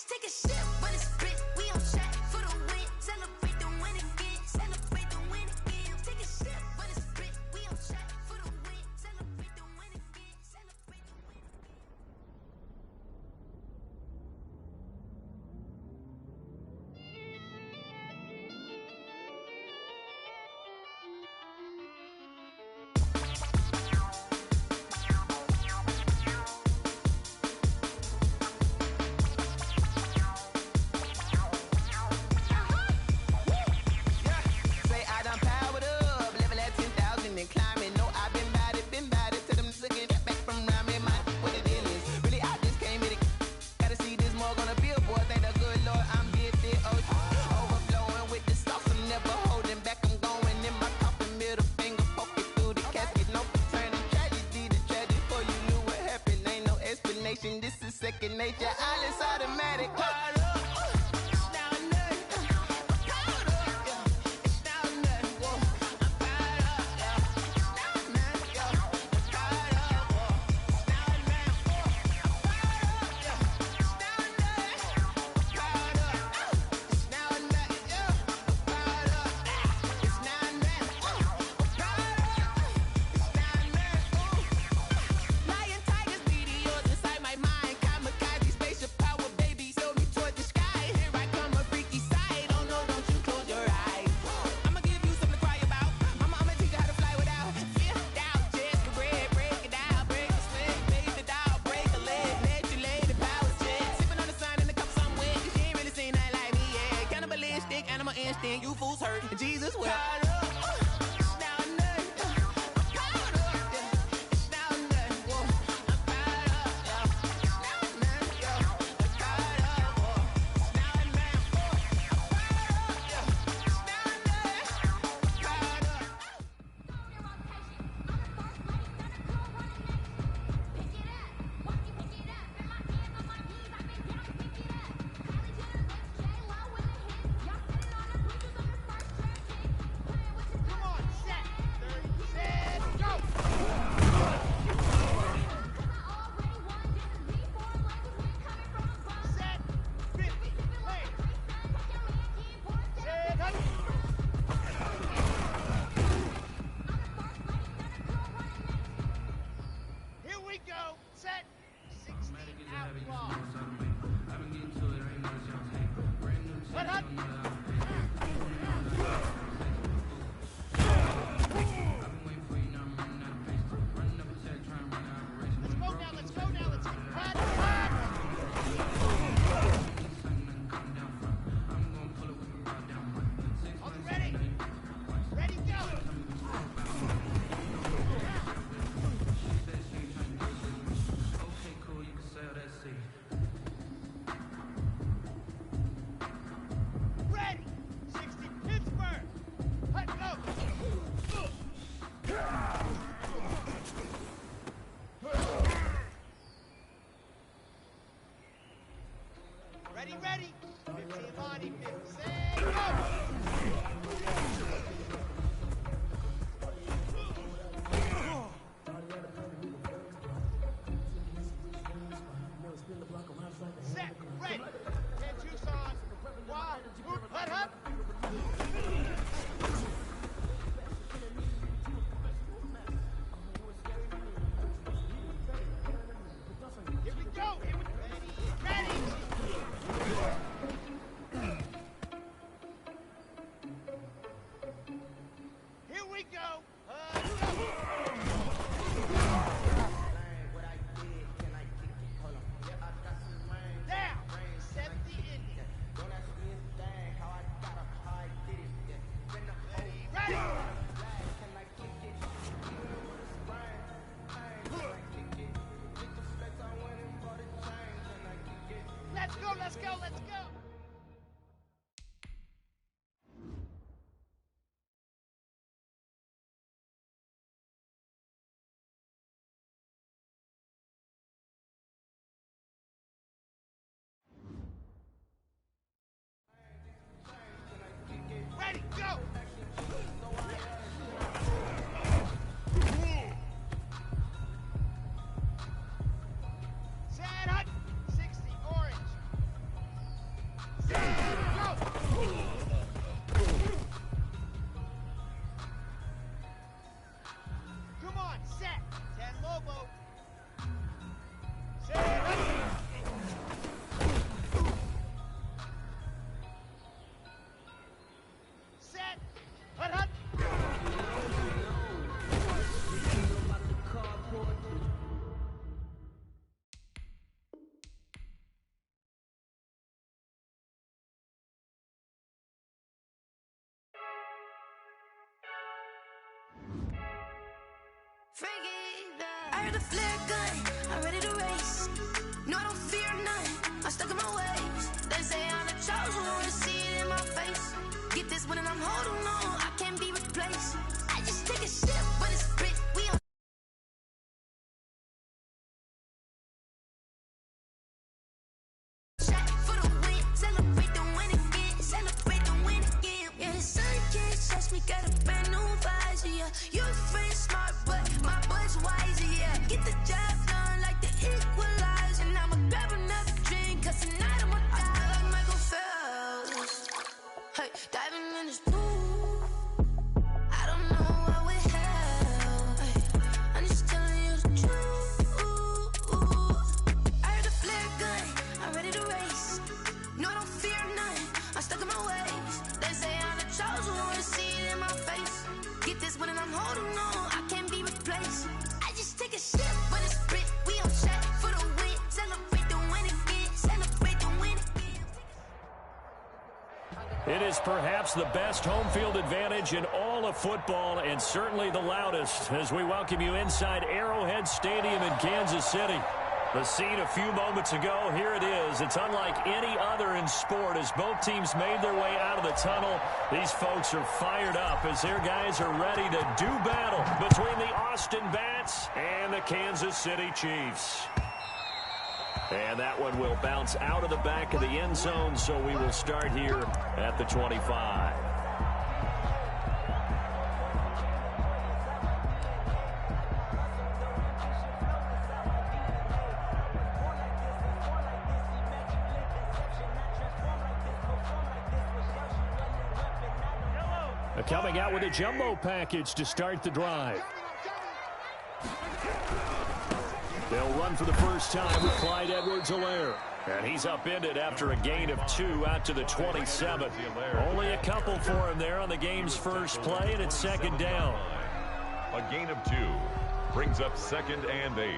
take a sip when it's spit. We on track for the win. Celebrate the win again. Celebrate the win again. Take a sip when it's spit. We on track for the win. Celebrate the win again. Celebrate the win again. This is second nature, all is automatic. You fools hurt, Jesus will. Ready? 15 body, 50 set, go! Set, ready. 10 juice on. One, two, let up. Here we go. Ready. Here we go. Down. Set the ending. Ready. Let's go. Ready, go! Set, hut! 60 orange. I heard the flare gun, I'm ready to race. No, I don't fear none, I'm stuck in my ways. They say I'm the chosen one, to see it in my face. Get this one and I'm holding on, I can't be replaced. I just take a sip, but it's spit, we on shot for the win, celebrate the win again, celebrate the win again. Yeah, the sun can't touch me, got a brand new visor, yeah. Your friend smart, but my bud's wiser, yeah. Get the job done like the equalizer. And I'ma grab another drink, cause tonight I'ma die like Michael Phelps. Hey, diving in this pool, I don't know what would help. Hey, I'm just telling you the truth. I heard the flare gun, I'm ready to race. No, I don't fear none, I'm stuck in my ways. They say I'm the chosen one, to see it in my face. Get this one and I'm holding on, I can't be replaced. I just take a sip, but it's spit, we on shot for the win. Celebrate the win again, celebrate the win again. It is perhaps the best home field advantage in all of football, and certainly the loudest, as we welcome you inside Arrowhead Stadium in Kansas City. The scene a few moments ago, here it is. It's unlike any other in sport as both teams made their way out of the tunnel. These folks are fired up as their guys are ready to do battle between the Austin Bats and the Kansas City Chiefs. And that one will bounce out of the back of the end zone, so we will start here at the 25. Coming out with a jumbo package to start the drive. They'll run for the first time with Clyde Edwards-Helaire. And he's upended after a gain of 2 out to the 27. Only a couple for him there on the game's first play, and it's second down. A gain of 2 brings up 2nd and 8.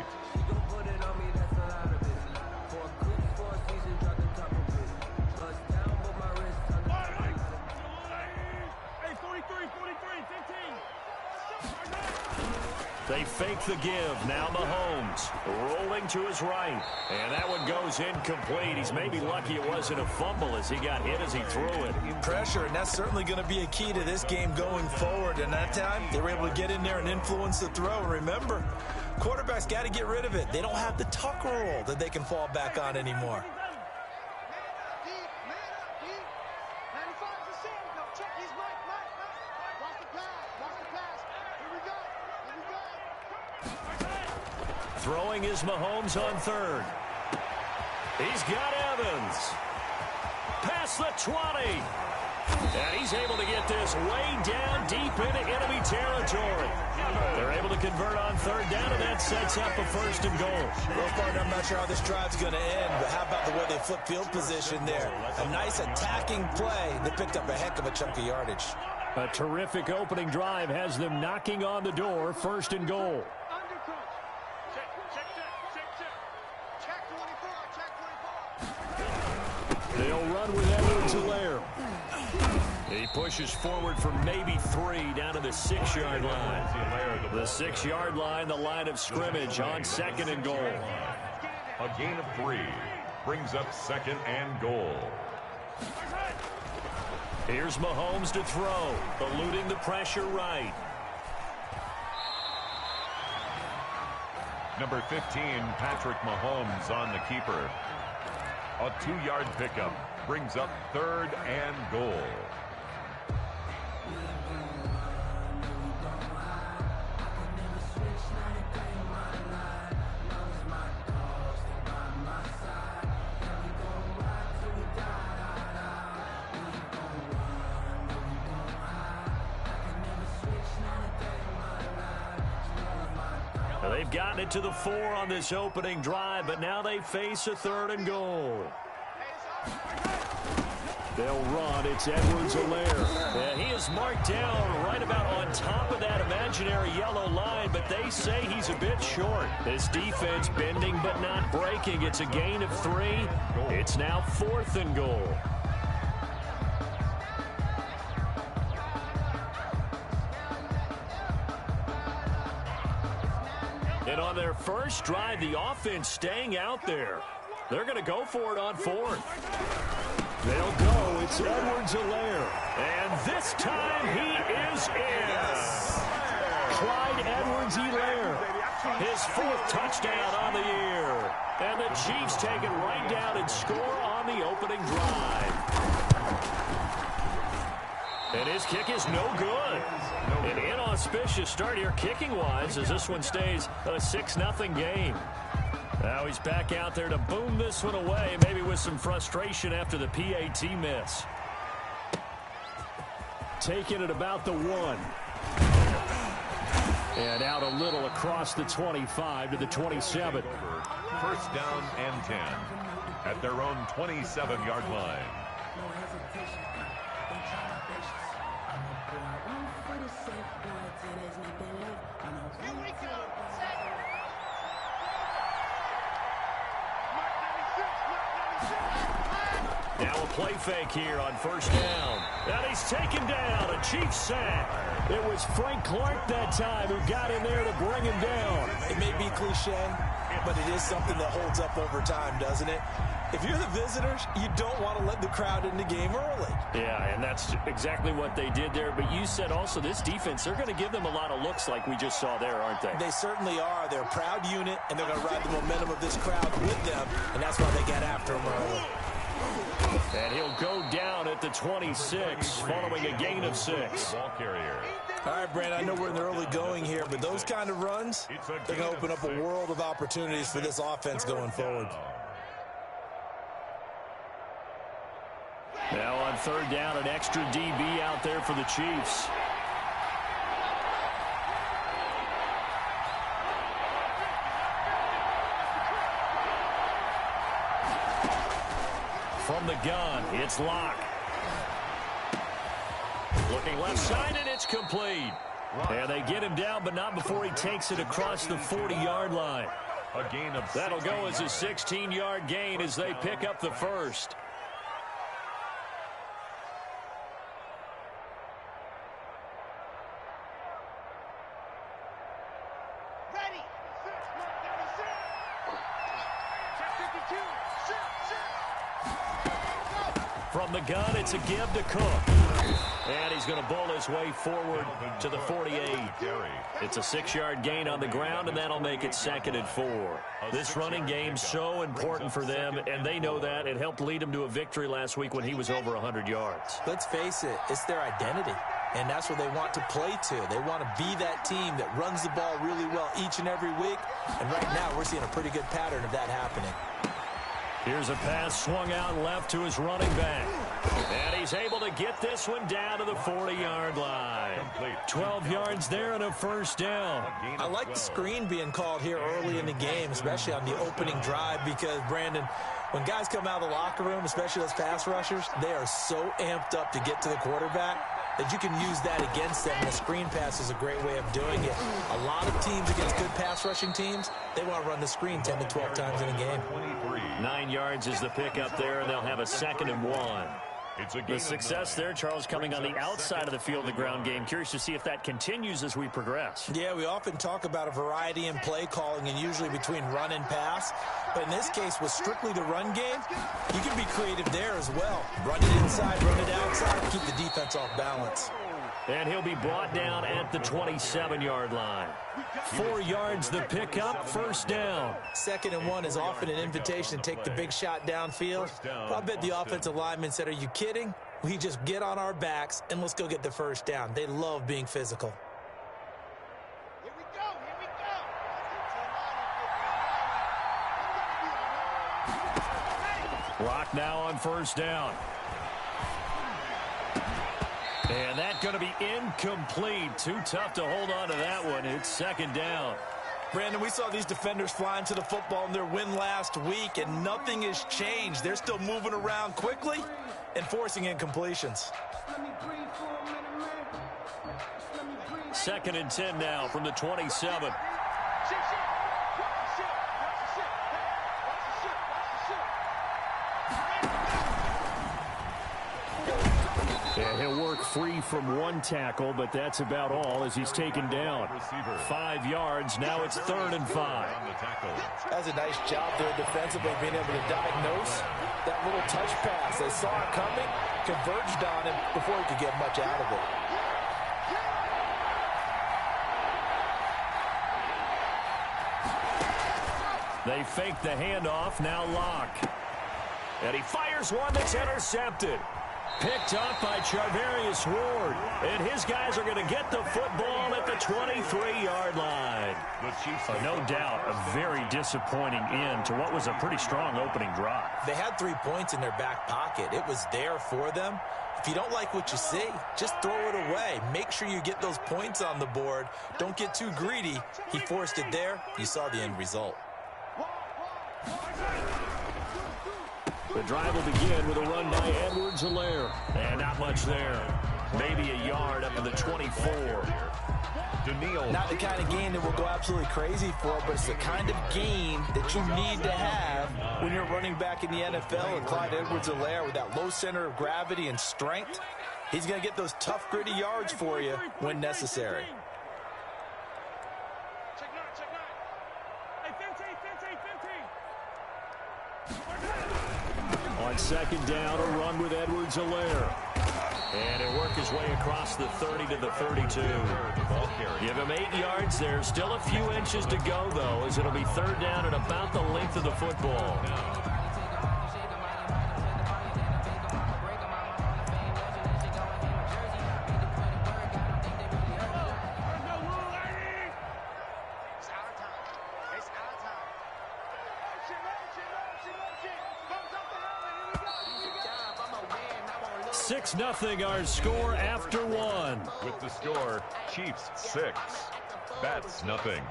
They fake the give. Now Mahomes rolling to his right. And that one goes incomplete. He's maybe lucky it wasn't a fumble as he got hit as he threw it. Pressure, and that's certainly going to be a key to this game going forward. And that time, they were able to get in there and influence the throw. And remember, quarterbacks got to get rid of it. They don't have the tuck rule that they can fall back on anymore. Throwing is Mahomes on third. He's got Evans. Past the 20. And he's able to get this way down deep into enemy territory. They're able to convert on third down, and that sets up a 1st and goal. Well, partner, I'm not sure how this drive's going to end, but how about the way they flip field position there? A nice attacking play. They picked up a heck of a chunk of yardage. A terrific opening drive has them knocking on the door, 1st and goal. They'll run with Edwards-Helaire. He pushes forward for maybe 3 down to the 6-yard line. The 6-yard line, the line of scrimmage on 2nd and goal. A gain of 3 brings up 2nd and goal. Here's Mahomes to throw, eluding the pressure right. Number 15, Patrick Mahomes on the keeper. A 2-yard pickup brings up 3rd and goal. They've gotten it to the 4 on this opening drive, but now they face a 3rd and goal. They'll run. It's Edwards-Helaire. Yeah, he is marked down right about on top of that imaginary yellow line, but they say he's a bit short. This defense bending but not breaking. It's a gain of 3. It's now 4th and goal. And on their first drive, the offense staying out there. They're going to go for it on fourth. They'll go. It's Edwards-Helaire. And this time he is in. Clyde Edwards-Helaire. His fourth touchdown on the year. And the Chiefs take it right down and score on the opening drive. And his kick is no good. An inauspicious start here kicking-wise as this one stays a 6-0 game. Now he's back out there to boom this one away, maybe with some frustration after the PAT miss. Taking it about the 1. And out a little across the 25 to the 27. First down and 10 at their own 27-yard line. Now a play fake here on first down. And he's taken down. A Chiefs sack. It was Frank Clark that time who got in there to bring him down. It may be cliche, but it is something that holds up over time, doesn't it? If you're the visitors, you don't want to let the crowd in the game early. Yeah, and that's exactly what they did there. But you said also this defense, they're going to give them a lot of looks like we just saw there, aren't they? They certainly are. They're a proud unit, and they're going to ride the momentum of this crowd with them, and that's why they got after him early. And he'll go down at the 26 following a gain of 6. Ball carrier. All right, Brand, I know we're in the early going here, but those kind of runs, they're going to open up a world of opportunities for this offense going forward. Now on third down, an extra DB out there for the Chiefs. From the gun, it's Locke. Looking left side, and it's complete. And they get him down, but not before he takes it across the 40-yard line. A gain of That'll go as a 16-yard gain as they pick up the first. From the gun, it's a give to Cook. And he's going to bowl his way forward to the 48. It's a 6-yard gain on the ground, and that'll make it 2nd and 4. This running game's so important for them, and they know that. It helped lead them to a victory last week when he was over 100 yards. Let's face it, it's their identity, and that's what they want to play to. They want to be that team that runs the ball really well each and every week, and right now we're seeing a pretty good pattern of that happening. Here's a pass swung out left to his running back. And he's able to get this one down to the 40-yard line. 12 yards there and a first down. I like the screen being called here early in the game, especially on the opening drive, because, Brandon, when guys come out of the locker room, especially those pass rushers, they are so amped up to get to the quarterback that you can use that against them. And the screen pass is a great way of doing it. A lot of teams against good pass rushing teams, they want to run the screen 10 to 12 times in a game. 9 yards is the pickup there, and they'll have a 2nd and 1. The success there, Charles, coming on the outside of the field, the ground game. Curious to see if that continues as we progress. Yeah, we often talk about a variety in play calling and usually between run and pass. But in this case, with strictly the run game, you can be creative there as well. Run it inside, run it outside, keep the defense off balance. And he'll be brought down at the 27-yard line. 4 yards the pickup, first down. 2nd and 1 is often an invitation to take the big shot downfield. But I bet the offensive lineman said, are you kidding? We just get on our backs and let's go get the first down. They love being physical. Here we go, here we go. Rock now on first down. And that's going to be incomplete. Too tough to hold on to that one. It's 2nd down. Brandon, we saw these defenders flying to the football in their win last week, and nothing has changed. They're still moving around quickly and forcing incompletions. 2nd and 10 now from the 27. And he'll work free from one tackle, but that's about all as he's taken down. 5 yards. Now it's 3rd and 5. That's a nice job there defensively, being able to diagnose that little touch pass. They saw it coming, converged on him before he could get much out of it. They fake the handoff, now Locke. And he fires one that's intercepted. Picked up by Charvarius Ward. And his guys are going to get the football at the 23-yard line. No doubt, a very disappointing end to what was a pretty strong opening drive. They had 3 points in their back pocket. It was there for them. If you don't like what you see, just throw it away. Make sure you get those points on the board. Don't get too greedy. He forced it there. You saw the end result. The drive will begin with a run by Edwards-Helaire. And not much there. Maybe a yard up to the 24. Not the kind of game that will go absolutely crazy for, but it's the kind of game that you need to have when you're running back in the NFL. And Clyde Edwards-Helaire, with that low center of gravity and strength, he's going to get those tough, gritty yards for you when necessary. On 2nd down, a run with Edwards-Helaire. And he'll work his way across the 30 to the 32. Give him 8 yards. There's still a few inches to go, though, as it'll be 3rd down at about the length of the football. Nothing our score after 1. With the score, Chiefs 6, Bats nothing.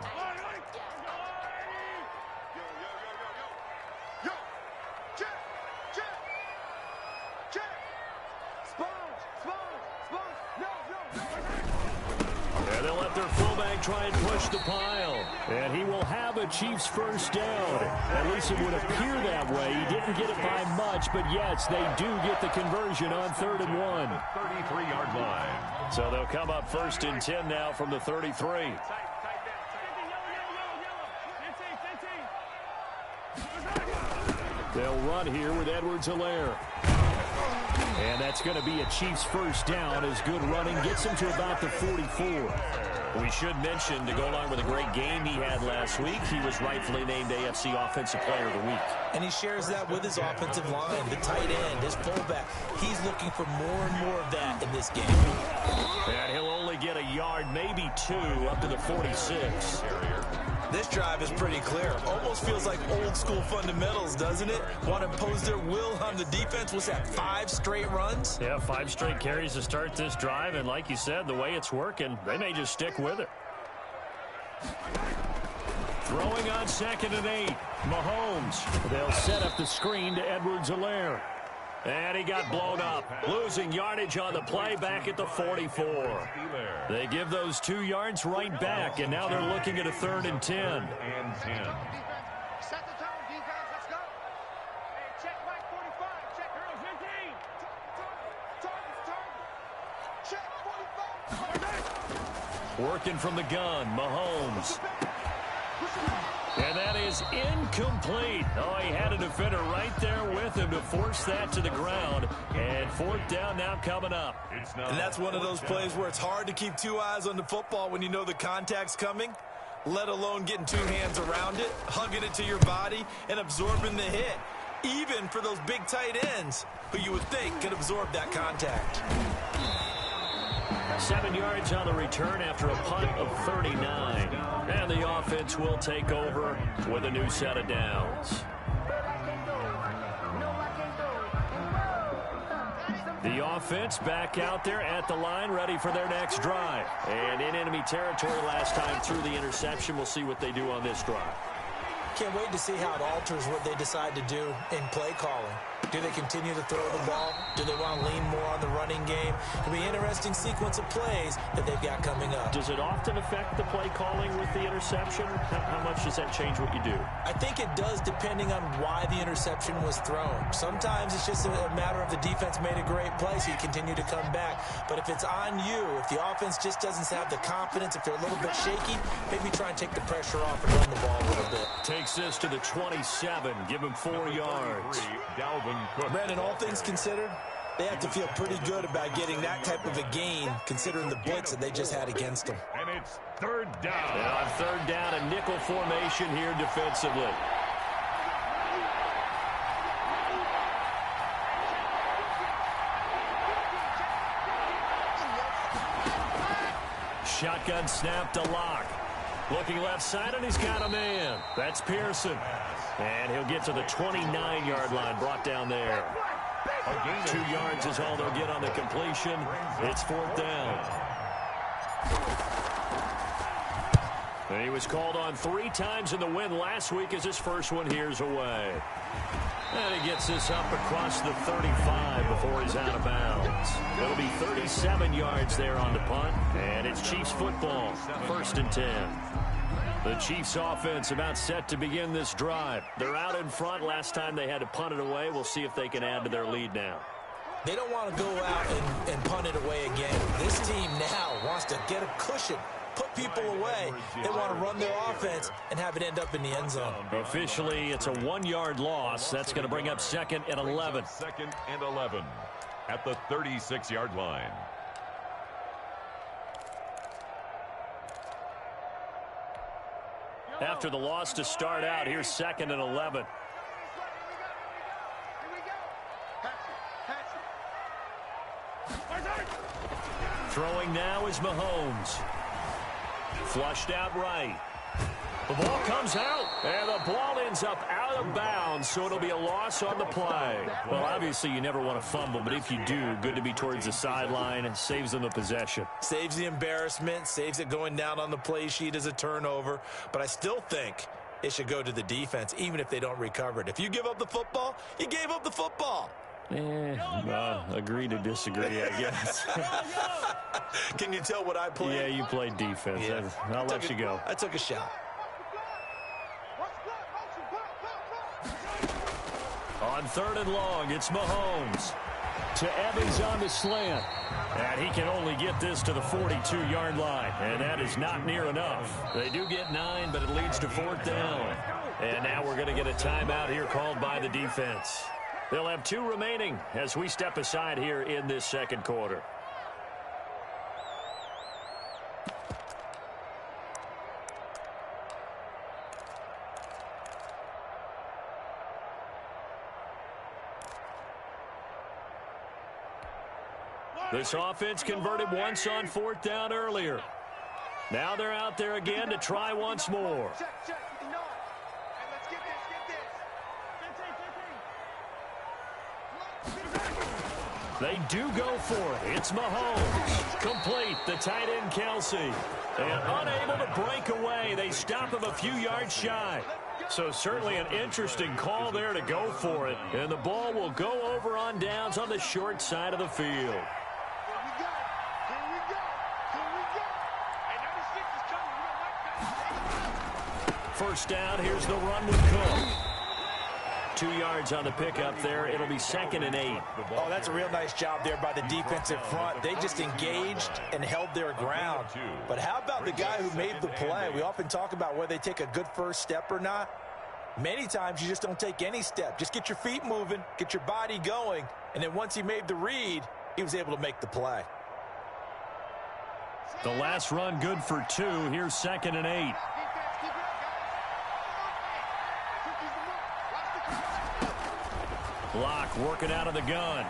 And they'll let their fullback try and push the pile. And he will have a Chiefs 1st down. At least it would appear that way. He didn't get it by much, but yes, they do get the conversion on 3rd and 1. 33-yard line. So they'll come up 1st and 10 now from the 33. They'll run here with Edwards-Helaire. And that's going to be a Chiefs 1st down as good running gets him to about the 44. We should mention, to go along with a great game he had last week, he was rightfully named AFC Offensive Player of the Week. And he shares that with his offensive line, the tight end, his fullback. He's looking for more and more of that in this game. And he'll only get a yard, maybe 2, up to the 46. This drive is pretty clear. Almost feels like old school fundamentals, doesn't it? Want to impose their will on the defense. What's that, 5 straight runs? Yeah, 5 straight carries to start this drive. And like you said, the way it's working, they may just stick with it. Throwing on 2nd and 8. Mahomes. They'll set up the screen to Edwards-Helaire. And he got blown up. Losing yardage on the play back at the 44. They give those 2 yards right back, and now they're looking at a 3rd and 10. Set the tone, defense. Let's go. Hey, check Mike 45. Check girls 15. Target. Check 45. Working from the gun, Mahomes. And that is incomplete. Oh, he had a defender right there with him to force that to the ground. And 4th down now coming up. And that's one of those plays where it's hard to keep 2 eyes on the football when you know the contact's coming, let alone getting 2 hands around it, hugging it to your body, and absorbing the hit. Even for those big tight ends who you would think could absorb that contact. 7 yards on the return after a punt of 39. And the offense will take over with a new set of downs. The offense back out there at the line, ready for their next drive. And in enemy territory last time through the interception. We'll see what they do on this drive. Can't wait to see how it alters what they decide to do in play calling. Do they continue to throw the ball? Do they want to lean more on the running game? It'll be an interesting sequence of plays that they've got coming up. Does it often affect the play calling with the interception? How much does that change what you do? I think it does, depending on why the interception was thrown. Sometimes it's just a matter of the defense made a great play, so you continue to come back. But if it's on you, if the offense just doesn't have the confidence, if they're a little bit shaky, maybe try and take the pressure off and run the ball a little bit. Takes this to the 27. Give him 4 yards. Brandon, all things considered, they have to feel pretty good about getting that type of a gain, considering the blitz that they just had against them. And it's third down. And on third down, a nickel formation here defensively. Shotgun snap to Locke. Looking left side, and he's got a man. That's Pearson. And he'll get to the 29-yard line, brought down there. 2 yards is all they'll get on the completion. It's fourth down. And he was called on 3 times in the win last week as his first one here's away. And he gets this up across the 35 before he's out of bounds. It'll be 37 yards there on the punt. And it's Chiefs football, 1st and 10. The Chiefs offense about set to begin this drive. They're out in front. Last time they had to punt it away. We'll see if they can add to their lead now. They don't want to go out and punt it away again. This team now wants to get a cushion, put people away. They want to run their offense and have it end up in the end zone. Officially, it's a 1-yard loss. That's going to bring up 2nd and 11. 2nd and 11 at the 36-yard line. After the loss to start out, here's 2nd and 11. Throwing now is Mahomes. Flushed out right. The ball comes out, and the ball ends up out of bounds, so it'll be a loss on the play. Well, obviously, you never want to fumble, but if you do, good to be towards the sideline and saves them the possession. Saves the embarrassment, saves it going down on the play sheet as a turnover, but I still think it should go to the defense, even if they don't recover it. If you give up the football, you gave up the football. Agree to disagree, I guess. Can you tell what I played? Yeah, you played defense. Yeah. I'll let you go. I took a shot. On 3rd and long, it's Mahomes. To Evans on the slant. And he can only get this to the 42-yard line. And that is not near enough. They do get 9, but it leads to 4th down. And now we're going to get a timeout here called by the defense. They'll have 2 remaining as we step aside here in this 2nd quarter. This offense converted once on 4th down earlier. Now they're out there again to try once more. They do go for it. It's Mahomes. Complete. The tight end, Kelsey. And unable to break away. They stop him a few yards shy. So certainly an interesting call there to go for it. And the ball will go over on downs on the short side of the field. First down, here's the run with Cook. 2 yards on the pickup there. It'll be 2nd and 8. Oh, that's a real nice job there by the defensive front. They just engaged and held their ground. But how about the guy who made the play? We often talk about whether they take a good first step or not. Many times you just don't take any step. Just get your feet moving, get your body going, and then once he made the read, he was able to make the play. The last run good for 2. Here's 2nd and 8. Locke working out of the gun.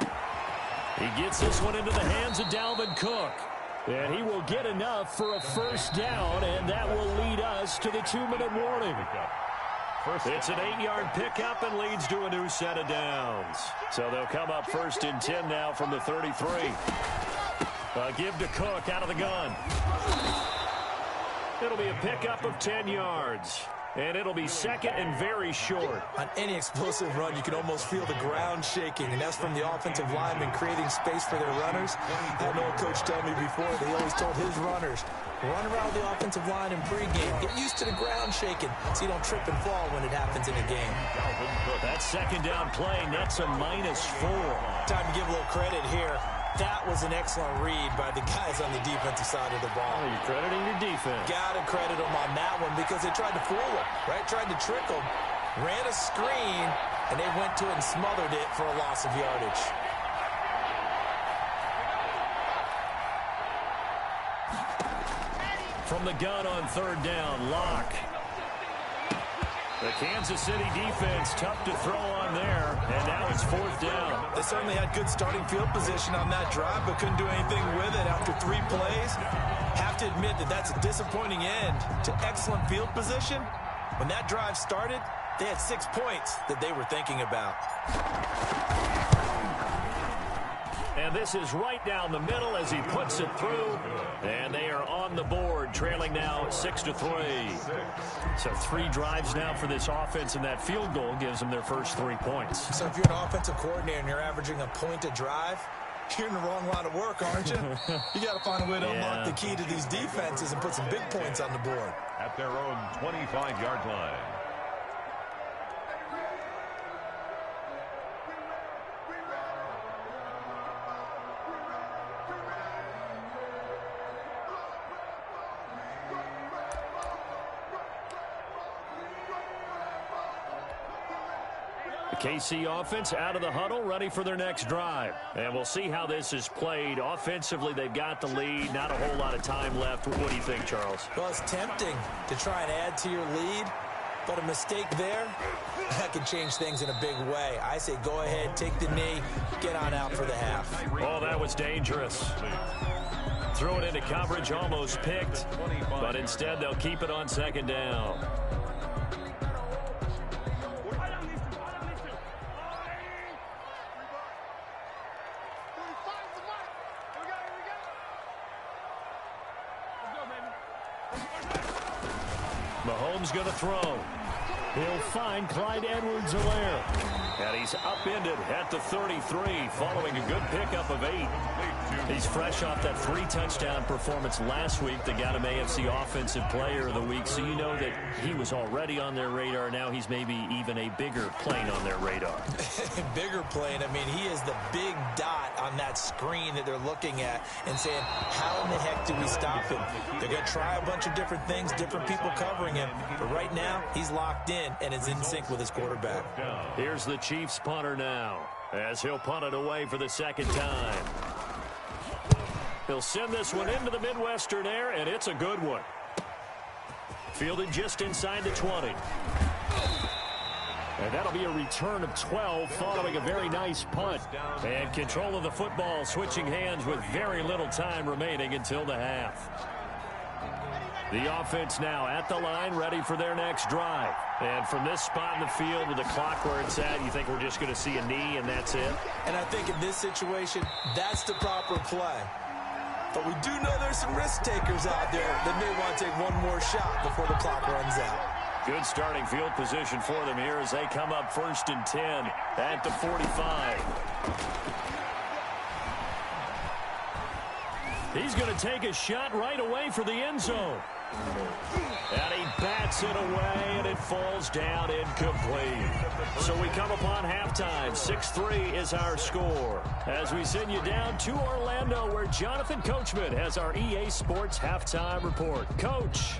He gets this one into the hands of Dalvin Cook. And he will get enough for a first down, and that will lead us to the 2-minute warning. It's an 8-yard pickup and leads to a new set of downs. So they'll come up 1st and 10 now from the 33. Give to Cook out of the gun. It'll be a pickup of 10 yards. And it'll be second and very short. On any explosive run, you can almost feel the ground shaking, and that's from the offensive linemen creating space for their runners. I had an old coach tell me before, they always told his runners, run around the offensive line in pregame. Get used to the ground shaking so you don't trip and fall when it happens in a game. That second down play nets a -4. Time to give a little credit here. That was an excellent read by the guys on the defensive side of the ball. Oh, you're crediting your defense. Got to credit them on that one because they tried to fool them, right? Tried to trick them, ran a screen, and they went to it and smothered it for a loss of yardage. From the gun on third down, Locke. The Kansas City defense tough to throw on there, and now it's fourth down. They certainly had good starting field position on that drive, but couldn't do anything with it after 3 plays. Have to admit that that's a disappointing end to excellent field position. When that drive started, they had 6 points that they were thinking about. And this is right down the middle as he puts it through. And they are on the board, trailing now 6-3. So 3 drives now for this offense, and that field goal gives them their first 3 points. So if you're an offensive coordinator and you're averaging a point a drive, you're in the wrong line of work, aren't you? You got to find a way to unlock the key to these defenses and put some big points on the board. At their own 25-yard line. KC offense out of the huddle, ready for their next drive. And we'll see how this is played. Offensively, they've got the lead. Not a whole lot of time left. What do you think, Charles? Well, it's tempting to try and add to your lead, but a mistake there, that could change things in a big way. I say go ahead, take the knee, get on out for the half. Oh, that was dangerous. Throw it into coverage, almost picked, but instead they'll keep it on second down. Mahomes going to throw. He'll find Clyde Edwards-Helaire. And he's upended at the 33 following a good pickup of 8. He's fresh off that 3-touchdown performance last week that got him AFC Offensive Player of the Week. So you know that he was already on their radar. Now he's maybe even a bigger plane on their radar. Bigger plane. I mean, he is the big dot on that screen that they're looking at and saying, how in the heck do we stop him? They're going to try a bunch of different things, different people covering him. But right now, he's locked in and is in sync with his quarterback. Here's the Chiefs punter now as he'll punt it away for the second time. He'll send this one into the Midwestern air, and it's a good one. Fielded just inside the 20. And that'll be a return of 12 following a very nice punt. And control of the football switching hands with very little time remaining until the half. The offense now at the line, ready for their next drive. And from this spot in the field with the clock where it's at, you think we're just going to see a knee and that's it? And I think in this situation, that's the proper play. But we do know there's some risk takers out there that may want to take one more shot before the clock runs out. Good starting field position for them here as they come up 1st and 10 at the 45. He's going to take a shot right away for the end zone. And he bats it away, and it falls down incomplete. So we come upon halftime. 6-3 is our score. As we send you down to Orlando, where Jonathan Coachman has our EA Sports halftime report. Coach.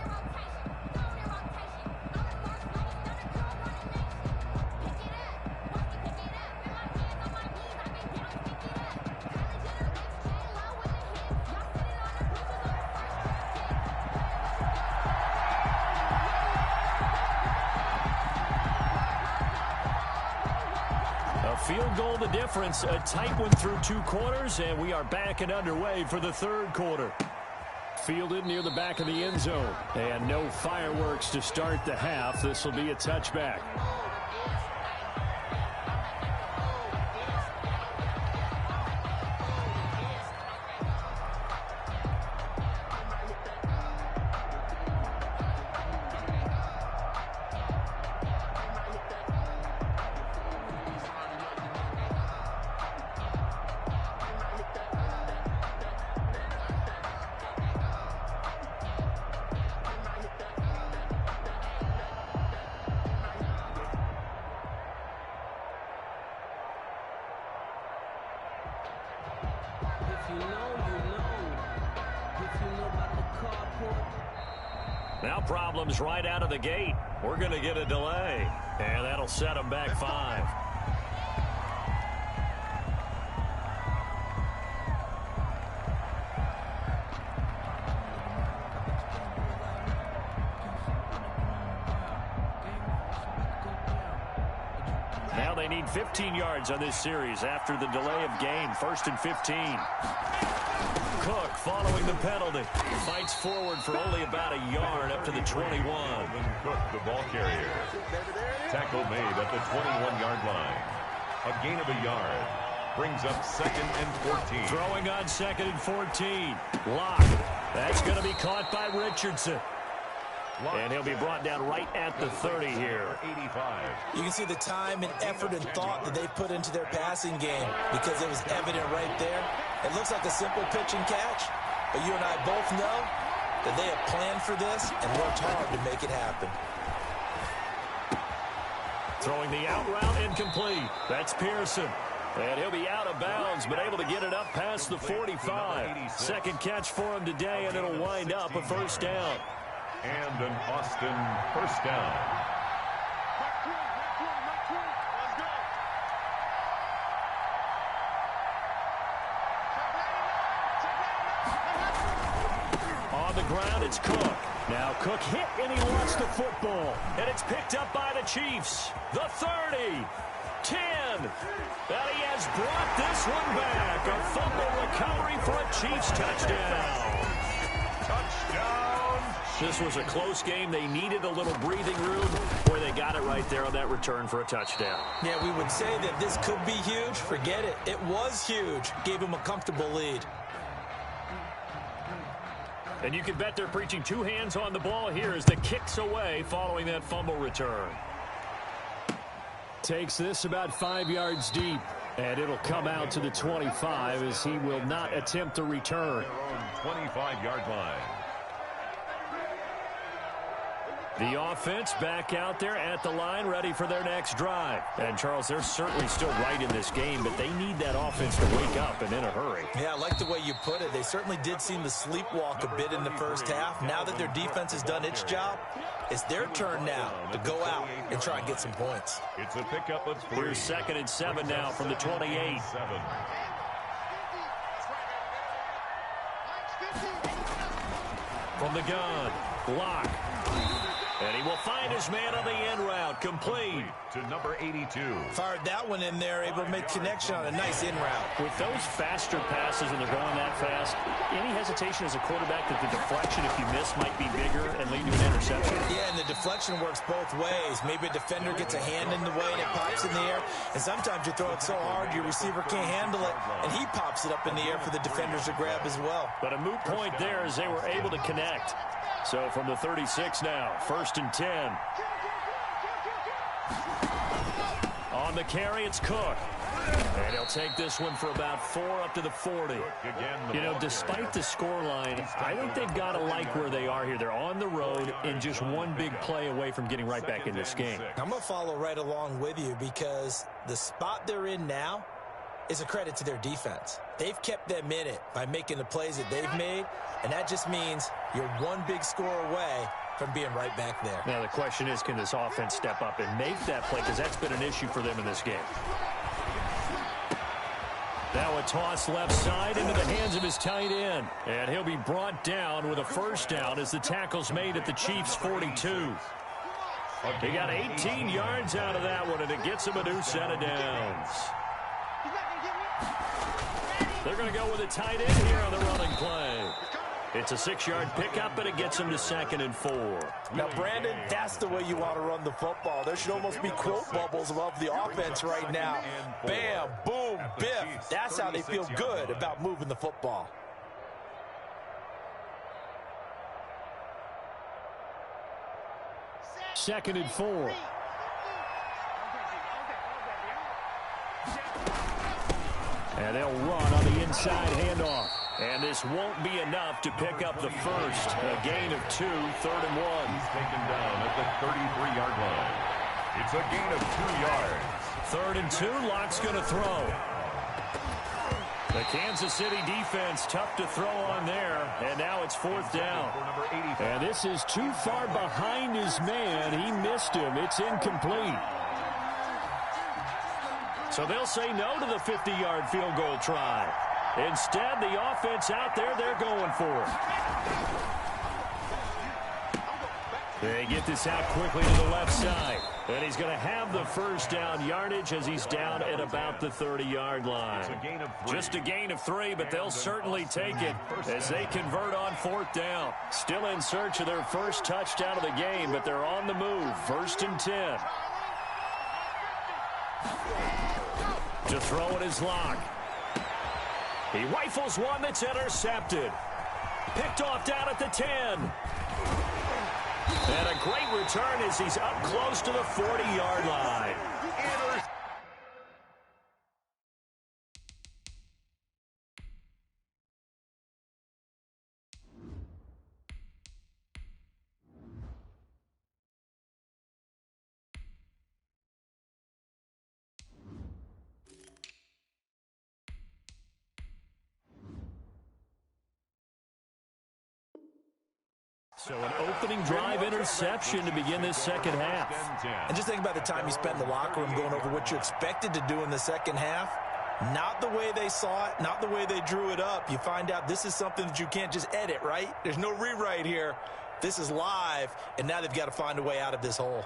Field goal the difference, a tight one through 2 quarters, and we are back and underway for the 3rd quarter. Fielded near the back of the end zone, and no fireworks to start the half. This will be a touchback. Now problems right out of the gate. We're going to get a delay, and that'll set them back 5. Now they need 15 yards on this series after the delay of game. 1st and 15. Cook following the penalty. Fights forward for only about a yard up to the 21. Cook, the ball carrier. Tackle made at the 21-yard line. A gain of a yard. Brings up 2nd and 14. Throwing on 2nd and 14. Lock. That's going to be caught by Richardson. And he'll be brought down right at the 30 here. 85. You can see the time and effort and thought that they put into their passing game because it was evident right there. It looks like a simple pitch and catch, but you and I both know that they have planned for this and worked hard to make it happen. Throwing the out route incomplete. That's Pearson. And he'll be out of bounds, but able to get it up past the 45. Second catch for him today, and it'll wind up a 1st down. And an Austin 1st down. On the ground, it's Cook. Now Cook hit, and he lost the football. And it's picked up by the Chiefs. The 30. 10. That he has brought this one back. A fumble recovery for a Chiefs touchdown. Touchdown. This was a close game. They needed a little breathing room. Boy, they got it right there on that return for a touchdown. Yeah, we would say that this could be huge. Forget it. It was huge. Gave him a comfortable lead. And you can bet they're preaching 2 hands on the ball here as the kick's away following that fumble return. Takes this about 5 yards deep. And it'll come out to the 25 as he will not attempt to return. 25-yard line. The offense back out there at the line, ready for their next drive. And, Charles, they're certainly still right in this game, but they need that offense to wake up and in a hurry. Yeah, I like the way you put it. They certainly did seem to sleepwalk a bit in the first half. Now that their defense has done its job, it's their turn now to go out and try and get some points. It's a pickup of 3. Here's 2nd and 7 now from the 28. From the gun, Lock. And he will find his man on the end route, complete. To number 82. Fired that one in there, able to make connection on a nice in route. With those faster passes and they're going that fast, any hesitation as a quarterback that the deflection, if you miss, might be bigger and lead to an interception? Yeah, and the deflection works both ways. Maybe a defender gets a hand in the way and it pops in the air. And sometimes you throw it so hard your receiver can't handle it, and he pops it up in the air for the defenders to grab as well. But a moot point there as they were able to connect. So from the 36 now, 1st and 10. On the carry, it's Cook. And he'll take this one for about 4 up to the 40. You know, despite the scoreline, I think they've got to like where they are here. They're on the road and just one big play away from getting right back in this game. I'm going to follow right along with you because the spot they're in now is a credit to their defense. They've kept them in it by making the plays that they've made, and that just means you're one big score away from being right back there. Now the question is, can this offense step up and make that play, because that's been an issue for them in this game. Now a toss left side into the hands of his tight end, and he'll be brought down with a 1st down as the tackle's made at the Chiefs' 42. He got 18 yards out of that one, and it gets him a new set of downs. They're going to go with a tight end here on the running play. It's a 6-yard pickup, and it gets him to 2nd and 4. Now, Brandon, that's the way you want to run the football. There should almost be quote bubbles above the offense right now. Bam, boom, biff. That's how they feel good about moving the football. Second and 4. And they'll run on the inside handoff. And this won't be enough to pick up the first. A gain of 2, 3rd and 1. He's taken down at the 33-yard line. It's a gain of 2 yards. 3rd and 2, Lock's going to throw. The Kansas City defense tough to throw on there, and now it's 4th down. And this is too far behind his man. He missed him. It's incomplete. So they'll say no to the 50-yard field goal try. Instead, the offense out there, they're going for it. They get this out quickly to the left side. And he's going to have the first down yardage as he's down at about the 30-yard line. Just a gain of 3, but they'll certainly take it as they convert on 4th down. Still in search of their first touchdown of the game, but they're on the move. 1st and 10. To throw it is Locke. He rifles one that's intercepted. Picked off down at the 10. And a great return as he's up close to the 40-yard line. So an opening drive interception to begin this second half. And just think about the time you spent in the locker room going over what you expected to do in the second half. Not the way they saw it, not the way they drew it up. You find out this is something that you can't just edit, right? There's no rewrite here. This is live, and now they've got to find a way out of this hole.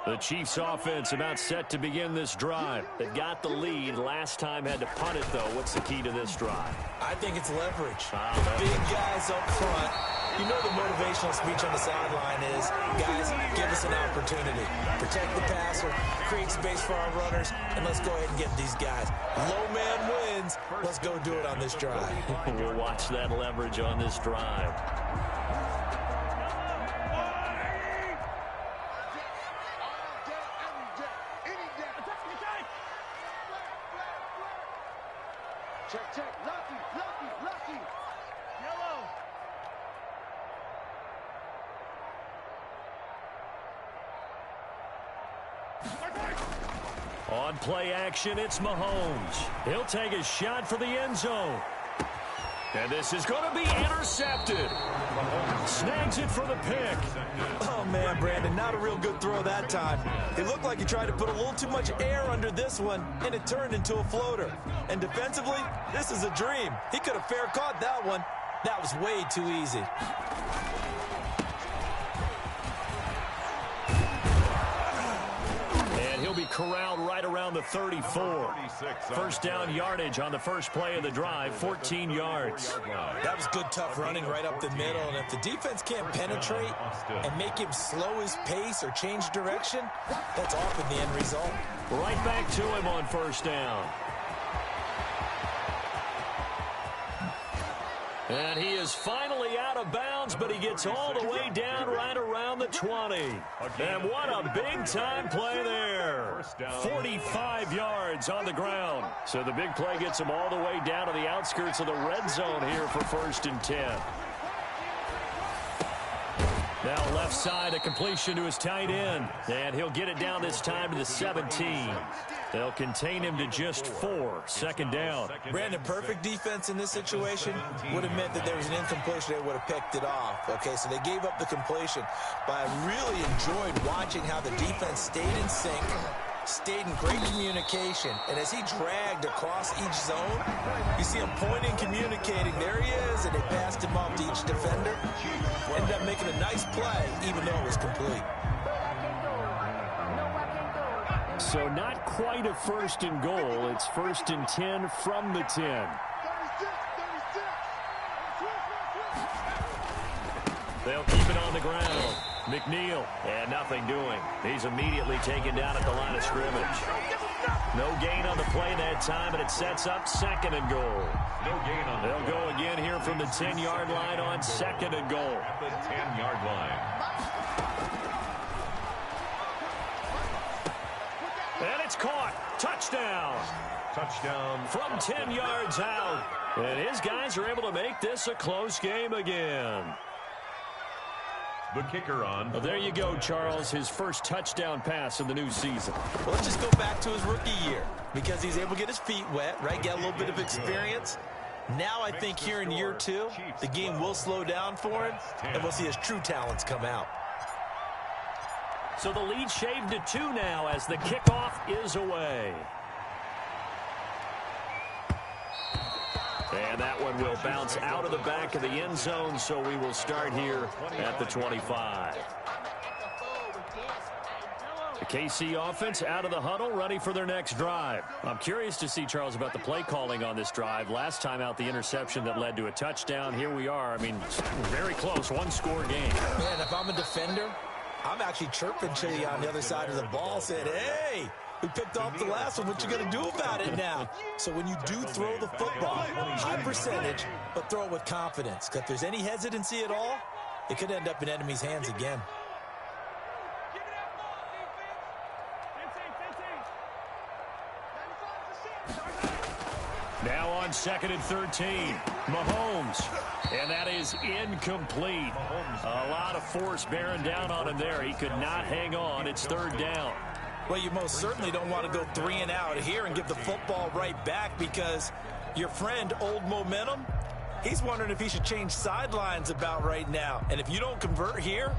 The Chiefs offense about set to begin this drive. They've got the lead. Last time had to punt it, though. What's the key to this drive? I think it's leverage. The big guys up front. You know the motivational speech on the sideline is, guys, give us an opportunity. Protect the passer, create space for our runners, and let's go ahead and get these guys. Low man wins. Let's go do it on this drive. We'll watch that leverage on this drive. Check. Lucky. Yellow. On play action, it's Mahomes. He'll take a shot for the end zone. And this is going to be intercepted. Snags it for the pick. Oh, man, Brandon, not a real good throw that time. It looked like he tried to put a little too much air under this one, and it turned into a floater. And defensively, this is a dream. He could have fair caught that one. That was way too easy. And he'll be corralled right around the 34. First down yardage on the first play of the drive, 14 yards. That was good, tough running right up the middle. And if the defense can't penetrate and make him slow his pace or change direction, that's often the end result. Right back to him on first down. And he is finally out of bounds, but he gets all the way down right around the 20. And what a big-time play there. 45 yards on the ground. So the big play gets him all the way down to the outskirts of the red zone here for 1st and 10. Now left side, a completion to his tight end. And he'll get it down this time to the 17. They'll contain him to just 4. Second down. Brandon, perfect defense in this situation would have meant that there was an incompletion. They would have picked it off. Okay, so they gave up the completion. But I really enjoyed watching how the defense stayed in sync, stayed in great communication. And as he dragged across each zone, you see him pointing, communicating. There he is, and they passed him off to each defender. Ended up making a nice play, even though it was complete. So not quite a 1st and goal. It's 1st and 10 from the 10. They'll keep it on the ground. McNeil, and nothing doing. He's immediately taken down at the line of scrimmage. No gain on the play that time, and it sets up 2nd and goal. No gain on the They'll go again here from the 10-yard line on 2nd and goal. At the 10-yard line. And it's caught. Touchdown. Touchdown. From 10 yards out. And his guys are able to make this a close game again. The kicker on. Well, there you go, Charles. His first touchdown pass of the new season. Well, let's just go back to his rookie year because he's able to get his feet wet, right? Get a little bit of experience. Now I think here in year 2, the game will slow down for him, and we'll see his true talents come out. So the lead shaved to 2 now as the kickoff is away. And that one will bounce out of the back of the end zone, so we will start here at the 25. The KC offense out of the huddle, ready for their next drive. I'm curious to see, Charles, about the play calling on this drive. Last time out, the interception that led to a touchdown. Here we are. I mean, very close, one-score game. Man, if I'm a defender, I'm actually chirping to you on the other side of the ball, saying, hey, we picked off the last one. What you going to do about it now? So when you do throw the football, high percentage, but throw it with confidence. Because if there's any hesitancy at all, it could end up in enemy's hands again. Now on 2nd and 13, Mahomes. And that is incomplete. A lot of force bearing down on him there. He could not hang on. It's 3rd down. Well, you most certainly don't want to go 3 and out here and give the football right back because your friend, Old Momentum, he's wondering if he should change sidelines about right now. And if you don't convert here,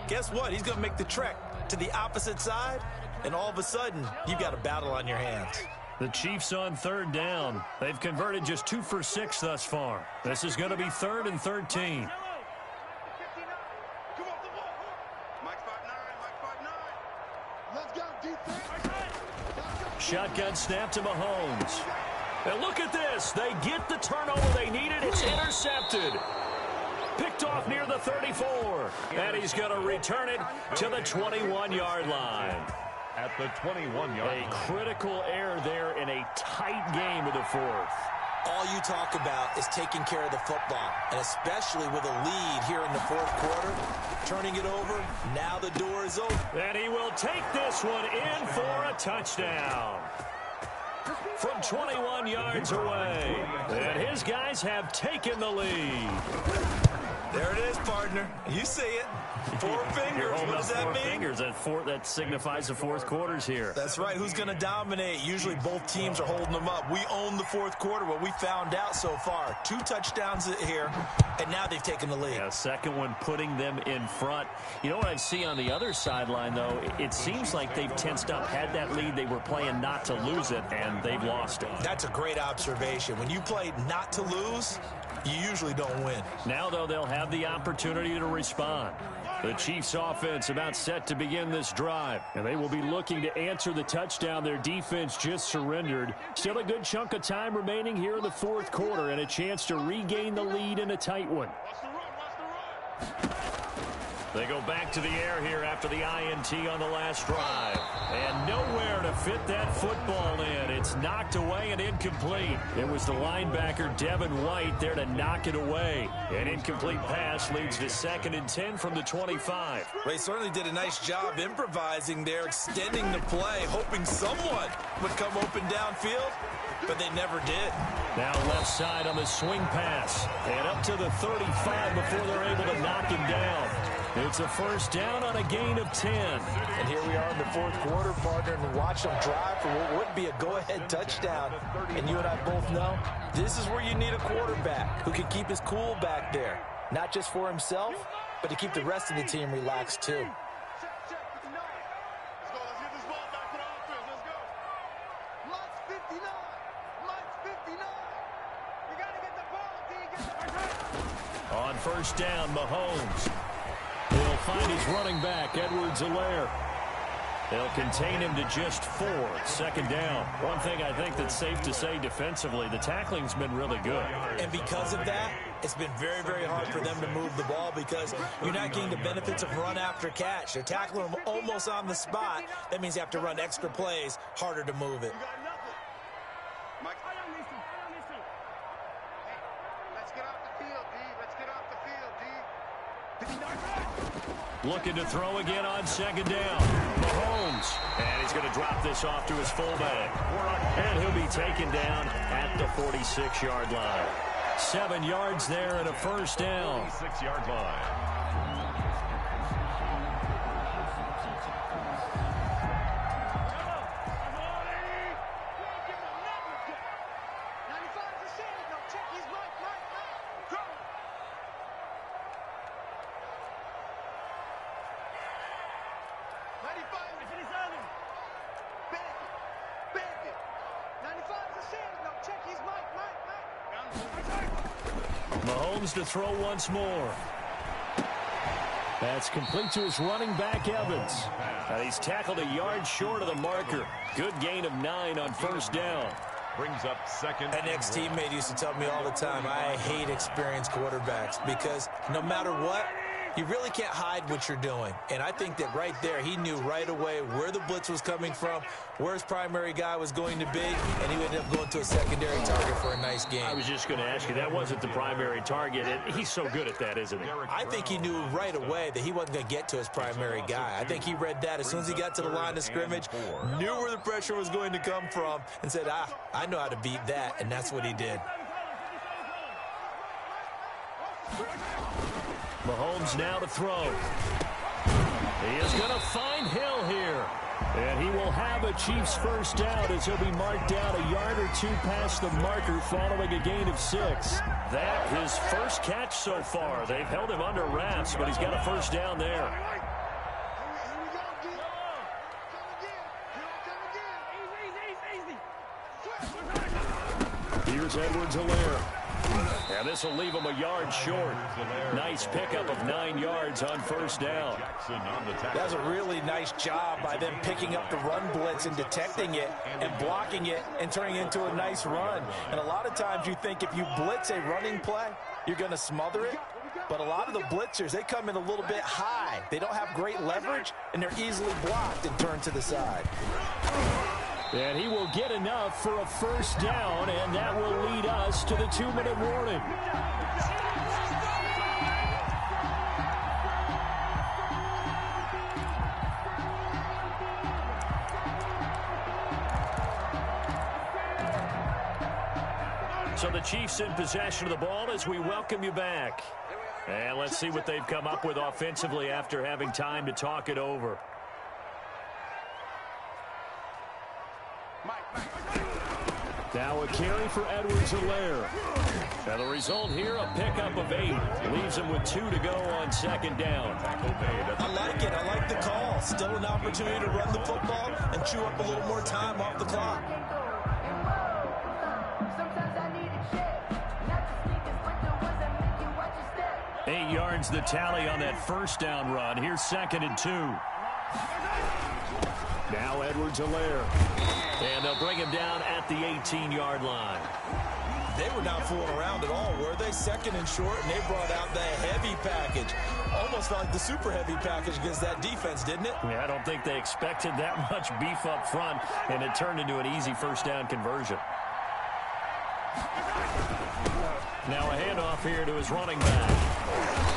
guess what? He's going to make the trek to the opposite side, and all of a sudden, you've got a battle on your hands. The Chiefs on 3rd down. They've converted just 2 for 6 thus far. This is going to be 3rd and 13. Shotgun snap to Mahomes. And look at this. They get the turnover they needed. It's intercepted. Picked off near the 34. And he's going to return it to the 21-yard line. At the 21-yard line. A critical error there in a tight game of the 4th. All you talk about is taking care of the football, and especially with a lead here in the 4th quarter, turning it over, now the door is open. And he will take this one in for a touchdown. From 21 yards away. And his guys have taken the lead. There it is, partner. You see it. 4 fingers. What does that mean? Fingers. That signifies the 4th quarter's here. That's right. Who's going to dominate? Usually both teams are holding them up. We own the 4th quarter. What we found out so far, 2 touchdowns here, and now they've taken the lead. Yeah, second one putting them in front. You know what I see on the other sideline, though? It seems like they've tensed up. Had that lead, they were playing not to lose it, and they've lost it. That's a great observation. When you play not to lose, you usually don't win. Now, though, they'll have the opportunity to respond. The Chiefs offense about set to begin this drive, and they will be looking to answer the touchdown their defense just surrendered. Still a good chunk of time remaining here in the 4th quarter and a chance to regain the lead in a tight one. They go back to the air here after the INT on the last drive. And nowhere to fit that football in. It's knocked away and incomplete. It was the linebacker, Devin White, there to knock it away. An incomplete pass leads to 2nd and 10 from the 25. They certainly did a nice job improvising there, extending the play, hoping someone would come open downfield, but they never did. Now left side on the swing pass. And up to the 35 before they're able to knock him down. It's a 1st down on a gain of 10. And here we are in the 4th quarter, partner, and watch them drive for what would be a go-ahead touchdown. And you and I both know this is where you need a quarterback who can keep his cool back there. Not just for himself, but to keep the rest of the team relaxed too. On 1st down, Mahomes. He'll find his running back, Edwards-Helaire. They'll contain him to just 4. 2nd down. One thing I think that's safe to say defensively, the tackling's been really good. And because of that, it's been very, very hard for them to move the ball because you're not getting the benefits of run after catch. They're tackling them almost on the spot. That means you have to run extra plays, harder to move it. Looking to throw again on 2nd down. Mahomes. And he's going to drop this off to his fullback. And he'll be taken down at the 46-yard line. 7 yards there and a 1st down. 46-yard line. Mahomes to throw once more. That's complete to his running back, Evans. And he's tackled a yard short of the marker. Good gain of 9 on first down. Brings up second. An ex-teammate used to tell me all the time, I hate experienced quarterbacks because no matter what, you really can't hide what you're doing. And I think that right there, he knew right away where the blitz was coming from, where his primary guy was going to be, and he ended up going to a secondary target for a nice game. I was just going to ask you, that wasn't the primary target. He's so good at that, isn't he? I think he knew right away that he wasn't going to get to his primary guy. I think he read that as soon as he got to the line of scrimmage, knew where the pressure was going to come from, and said, I know how to beat that, and that's what he did. Mahomes now to throw. He is going to find Hill here. And he will have a Chiefs first down as he'll be marked down a yard or two past the marker following a gain of 6. That his first catch so far. They've held him under wraps, but he's got a first down there. Here's Edwards-Helaire. And this will leave him a yard short. Nice pickup of 9 yards on first down. That's a really nice job by them picking up the run blitz and detecting it and blocking it and turning it into a nice run. And a lot of times you think if you blitz a running play, you're going to smother it. But a lot of the blitzers, they come in a little bit high. They don't have great leverage, and they're easily blocked and turned to the side. And he will get enough for a first down, and that will lead us to the 2-minute warning. So the Chiefs in possession of the ball as we welcome you back. And let's see what they've come up with offensively after having time to talk it over. Now a carry for Edwards-Helaire. And the result here, a pickup of 8. Leaves him with 2 to go on second down. I like it. I like the call. Still an opportunity to run the football and chew up a little more time off the clock. 8 yards the tally on that first down run. Here's 2nd and 2. Now Edwards-Helaire. And they'll bring him down at the 18-yard line. They were not fooling around at all, were they? 2nd and short, and they brought out the heavy package. Almost like the super heavy package against that defense, didn't it? Yeah, I don't think they expected that much beef up front, and it turned into an easy first down conversion. Now a handoff here to his running back.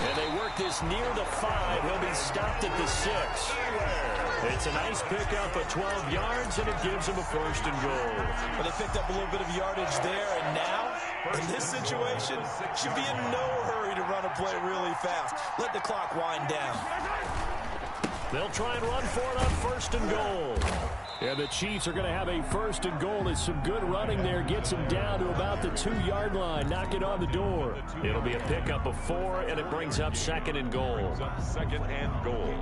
And they work this near the 5. He'll be stopped at the 6. It's a nice pickup of 12 yards, and it gives him a first and goal. But they picked up a little bit of yardage there, and now, in this situation, should be in no hurry to run a play really fast. Let the clock wind down. They'll try and run for it on first and goal. And the Chiefs are going to have a first and goal. It's some good running there. Gets him down to about the 2-yard line. Knock it on the door. It'll be a pickup of 4, and it brings up 2nd and goal. Second and goal.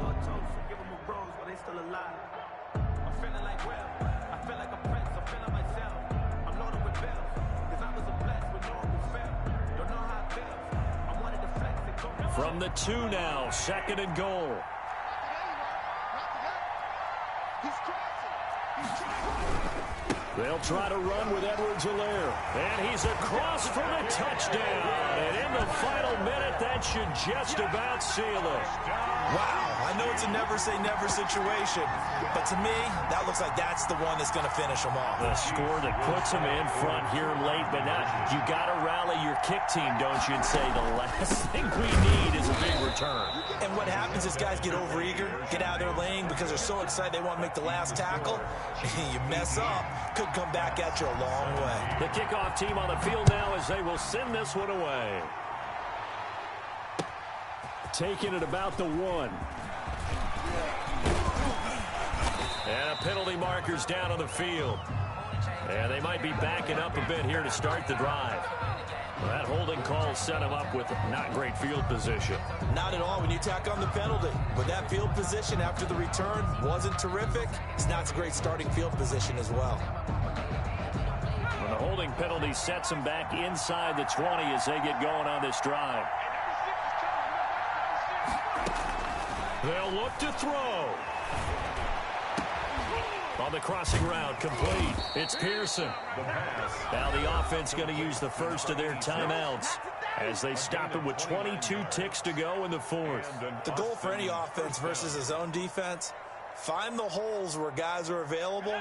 From the 2 now, 2nd and goal. They'll try to run with Edwards-Helaire. And he's across for the touchdown. And in the final minute, that should just about seal it. Wow, I know it's a never-say-never situation, but to me, that looks like that's the one that's going to finish them off. The score that puts them in front here late, but now you got to rally your kick team, don't you, and say the last thing we need is a big return. And what happens is guys get overeager, get out of their lane because they're so excited they want to make the last tackle. You mess up, could come back at you a long way. The kickoff team on the field now as they will send this one away. Taking it about the 1. And a penalty marker's down on the field. And they might be backing up a bit here to start the drive. Well, that holding call set him up with not great field position. Not at all when you tack on the penalty. With that field position after the return wasn't terrific, it's not a great starting field position as well. When the holding penalty sets them back inside the 20 as they get going on this drive. They'll look to throw. On the crossing route, complete. It's Pearson. Now the offense going to use the first of their timeouts as they stop it with 22 ticks to go in the fourth. The goal for any offense versus his own defense, find the holes where guys are available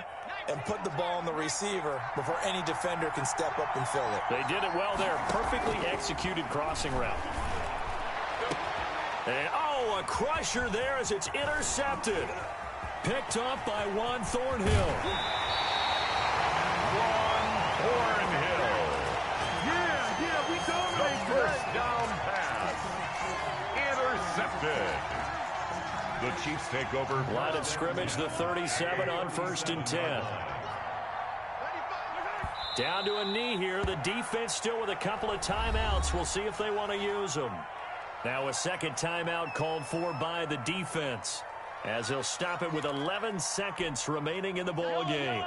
and put the ball on the receiver before any defender can step up and fill it. They did it well there. Perfectly executed crossing route. And, oh, a crusher there as it's intercepted. Picked up by Juan Thornhill. Juan Thornhill. Yeah, we dominate the first down pass. Intercepted. The Chiefs take over. Line of scrimmage, the 37 on 1st and 10. Down to a knee here. The defense still with a couple of timeouts. We'll see if they want to use them. Now a second timeout called for by the defense, as they'll stop it with 11 seconds remaining in the ball game.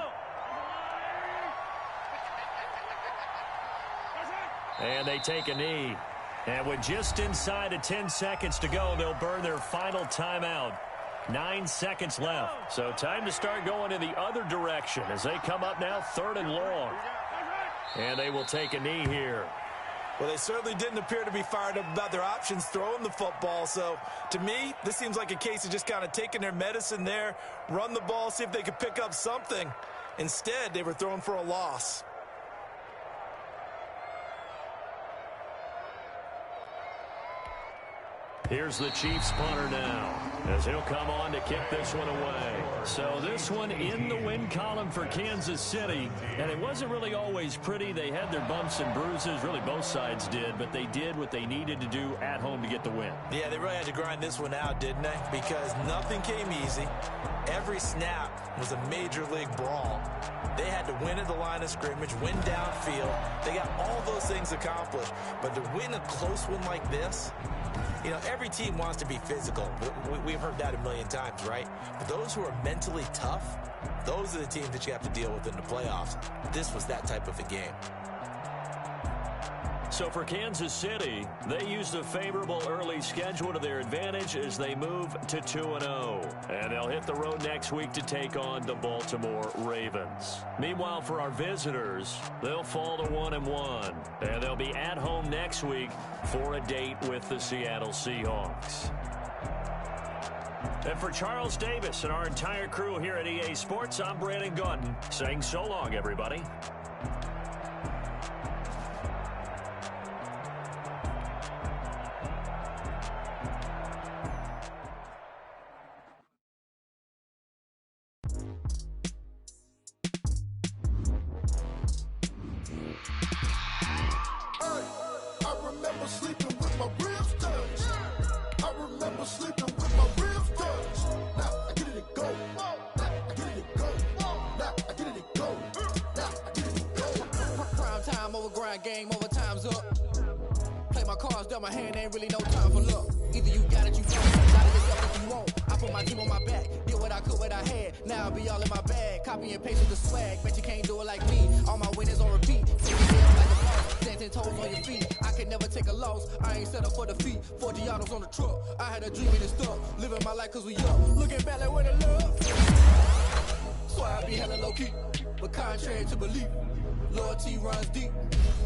And they take a knee. And with just inside of 10 seconds to go, they'll burn their final timeout. 9 seconds left. So time to start going in the other direction as they come up now 3rd and long. And they will take a knee here. Well, they certainly didn't appear to be fired up about their options throwing the football. So, to me, this seems like a case of just kind of taking their medicine there, run the ball, see if they could pick up something. Instead, they were throwing for a loss. Here's the Chiefs punter now, as he'll come on to kick this one away. So this one in the win column for Kansas City, and it wasn't really always pretty. They had their bumps and bruises, really both sides did, but they did what they needed to do at home to get the win. Yeah, they really had to grind this one out, didn't they? Because nothing came easy. Every snap was a major league brawl. They had to win at the line of scrimmage, win downfield. They got all those things accomplished. But to win a close one like this, you know, every team wants to be physical. We've heard that a million times, right? But those who are mentally tough, those are the teams that you have to deal with in the playoffs. This was that type of a game. So for Kansas City, they used a favorable early schedule to their advantage as they move to 2-0. And they'll hit the road next week to take on the Baltimore Ravens. Meanwhile, for our visitors, they'll fall to 1-1. And they'll be at home next week for a date with the Seattle Seahawks. And for Charles Davis and our entire crew here at EA Sports, I'm Brandon Gaudin saying so long, everybody. Game over, time's up. Play my cards, dealt my hand, ain't really no time for luck. Either you got it, you got it. Got it yourself if you want. I put my team on my back, did what I could, what I had. Now I'll be all in my bag, copy and paste with the swag. Bet you can't do it like me. All my winners on repeat. Take it down like a boss, standing toes on your feet. I can never take a loss. I ain't set up for defeat. 40 autos on the truck. I had a dream and it's stuck. Living my life cause we young. Looking back like where the love. Swear I be hella low key, but contrary to belief. Loyalty runs deep.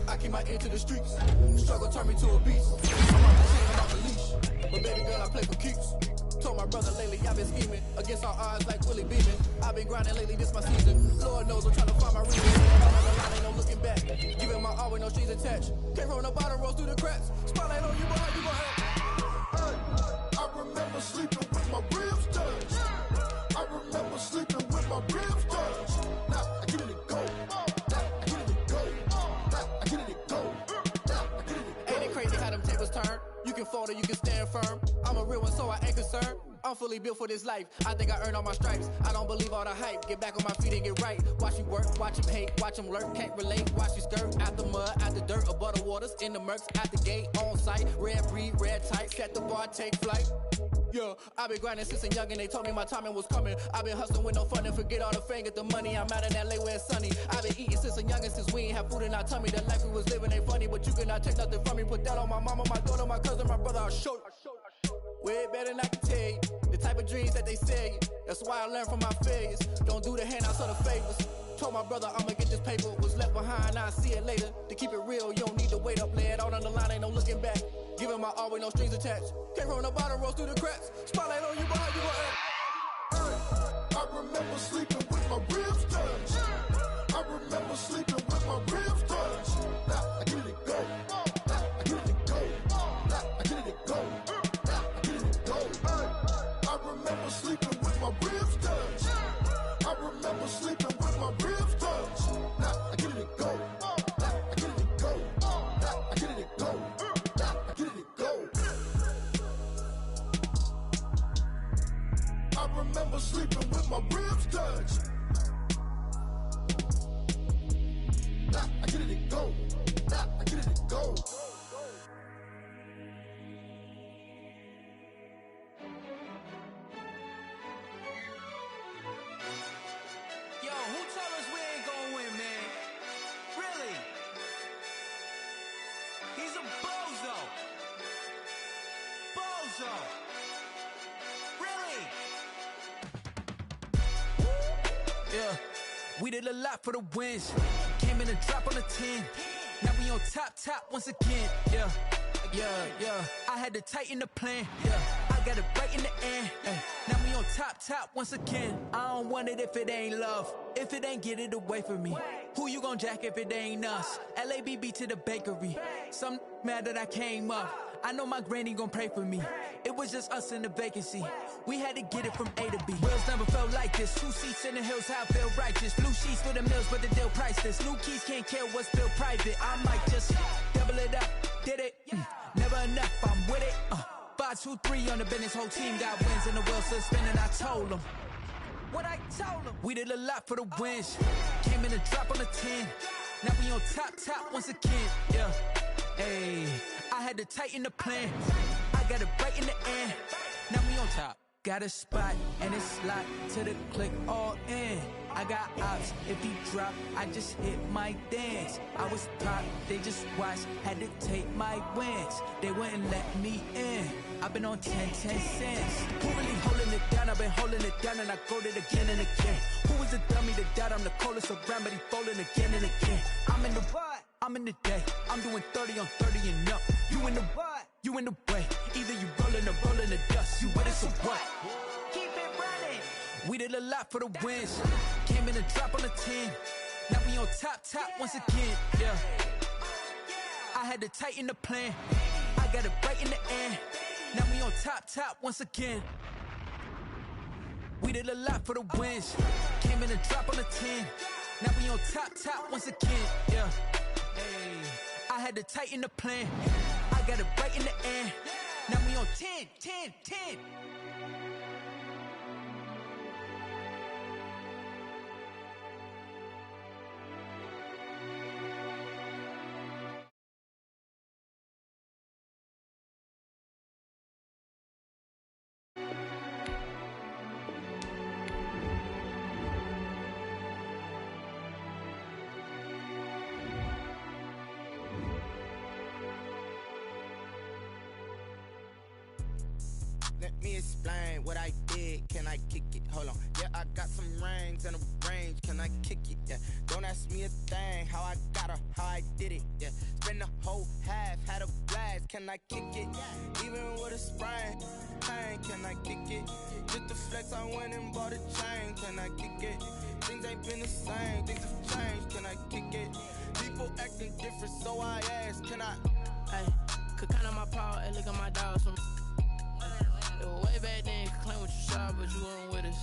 I keep my ear to the streets. Struggle turned me to a beast. I'm off the chain, I'm off the leash. But baby girl, I play for keeps. Told my brother lately I've been scheming against all odds like Willie Beeman. I've been grinding lately, this my season. Lord knows I'm trying to find my reason. All on the line, ain't no looking back. Giving my all with no strings attached. Came from the bottom, rose through the cracks. Spotlight on you, boy, how you gon' help? I remember sleeping with my ribs touched. I remember sleeping with my ribs touched. Now I get it go. Ain't it crazy how them tables turn? You can fold or you can stand firm. I'm a real one, so I ain't concerned. I'm fully built for this life. I think I earned all my stripes. I don't believe all the hype. Get back on my feet and get right. Watch you work, watch him hate, watch him lurk. Can't relate, watch you skirt. Out the mud, out the dirt, above the waters, in the murks, out the gate, on site. Red breed, red tight, set the bar, take flight. Yeah, I been grinding since a youngin', they told me my timing was coming. I been hustling with no fun and forget all the fame, get the money. I'm out in LA where it's sunny. I been eating since a youngin', since we ain't have food in our tummy. The life we was living ain't funny, but you cannot take nothing from me. Put that on my mama, my daughter, my cousin, my brother, I'll show you. Way better than I can tell you. The type of dreams that they sell you. That's why I learned from my failures. Don't do the handouts or the favors. Told my brother I'ma get this paper. Was left behind, I'll see it later. To keep it real, you don't need to wait up. Lay it out on the line, ain't no looking back. Giving my all with no strings attached. Came from the bottom, rose through the cracks. Spotlight on you, but how you gon' act? I remember sleeping with my ribs touched. I remember sleeping with my ribs touched. Now I get it go. Now I get it go. Now I get it go. Now I get it go. I remember sleeping with my ribs touched. I remember sleeping with my ribs touched. Now I get it go. Now I get it go. Now I get it go. Now I get it go. I remember sleeping with my ribs touched. Now I get it go. Now I get it go. Yo, who told us we ain't gonna win, man? Really? He's a bozo. Bozo. Really? Yeah, we did a lot for the wins. Came in a drop on the 10. Now we on top once again. Yeah. I had to tighten the plan. Yeah, I got it right in the end. Now we on top once again. I don't want it if it ain't love. If it ain't, get it away from me. Who you gon' jack if it ain't us? LABB to the bakery. Some mad that I came up. I know my granny gon' pray for me. It was just us in the vacancy. We had to get it from A to B. Wheels never felt like this. 2 seats in the hills, how I feel righteous. Blue sheets for the mills, but the deal priceless. New keys can't care what's still private. I might just double it up. Did it? Never enough, I'm with it. 5, 2, 3 on the business. Whole team got wins and the wheels still spinning. I told them what I told them. We did a lot for the wins. Came in a drop on the 10. Now we on top once again. Yeah. Hey, I had to tighten the plan. I got it right in the end. Now we on top. Got a spot and it's locked to the click all in. I got ops, if he drop, I just hit my dance. I was top, they just watched, had to take my wins. They wouldn't let me in. I've been on 10 cents. Who really holding it down? I've been holding it down and I go it again and again. Who was the dummy that doubt I'm the coldest around, but he folding again and again. I'm in the what? I'm in the day. I'm doing 30 on 30 and up. You in the what? You in the way. Either you rolling or rolling the dust. You with us or what? Keep it running. We did a lot for the wins. Came in a drop on the 10. Now we on top once again. Yeah. I had to tighten the plan. I got it right in the end. Now we on top once again. We did a lot for the wins. Came in a drop on the 10. Now we on top once again. Yeah. Hey, I had to tighten the plan. I got it right in the end. Now we on 10. Let me explain what I did. Can I kick it? Hold on. Yeah, I got some rings and a range. Can I kick it? Yeah. Don't ask me a thing. How I got her, how I did it. Yeah. Spend the whole half, had a blast. Can I kick it? Even with a sprain. Pain, can I kick it? Just the flex, I went and bought a chain. Can I kick it? Things ain't been the same. Things have changed. Can I kick it? People acting different, so I ask. Can I? Hey, could count on my power and look at my dogs from. Way back then, you could claim what you saw, but you weren't with us.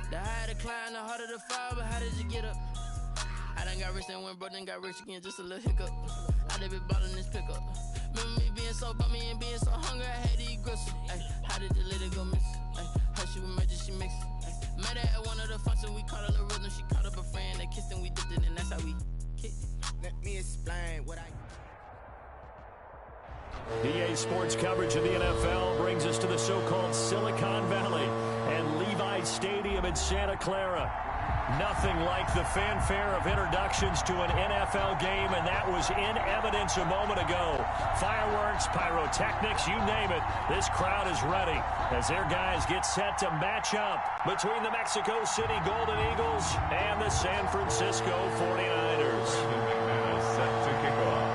The higher the climb, the harder the fall, but how did you get up? I done got rich and went broke, then got rich again, just a little hiccup. I done been ballin' this pickup. Remember me being so bummy and being so hungry, I had to eat gristle. Ay, how did the lady go miss? Ay, how she was major, she mixed. Met her at one of the functions, we caught a little rhythm. She caught up a friend, they kissed and we dipped it, and that's how we kicked. Let me explain what I... EA Sports coverage of the NFL brings us to the so-called Silicon Valley and Levi Stadium in Santa Clara. Nothing like the fanfare of introductions to an NFL game, and that was in evidence a moment ago. Fireworks, pyrotechnics, you name it. This crowd is ready as their guys get set to match up between the Mexico City Golden Eagles and the San Francisco 49ers. Set to kick off.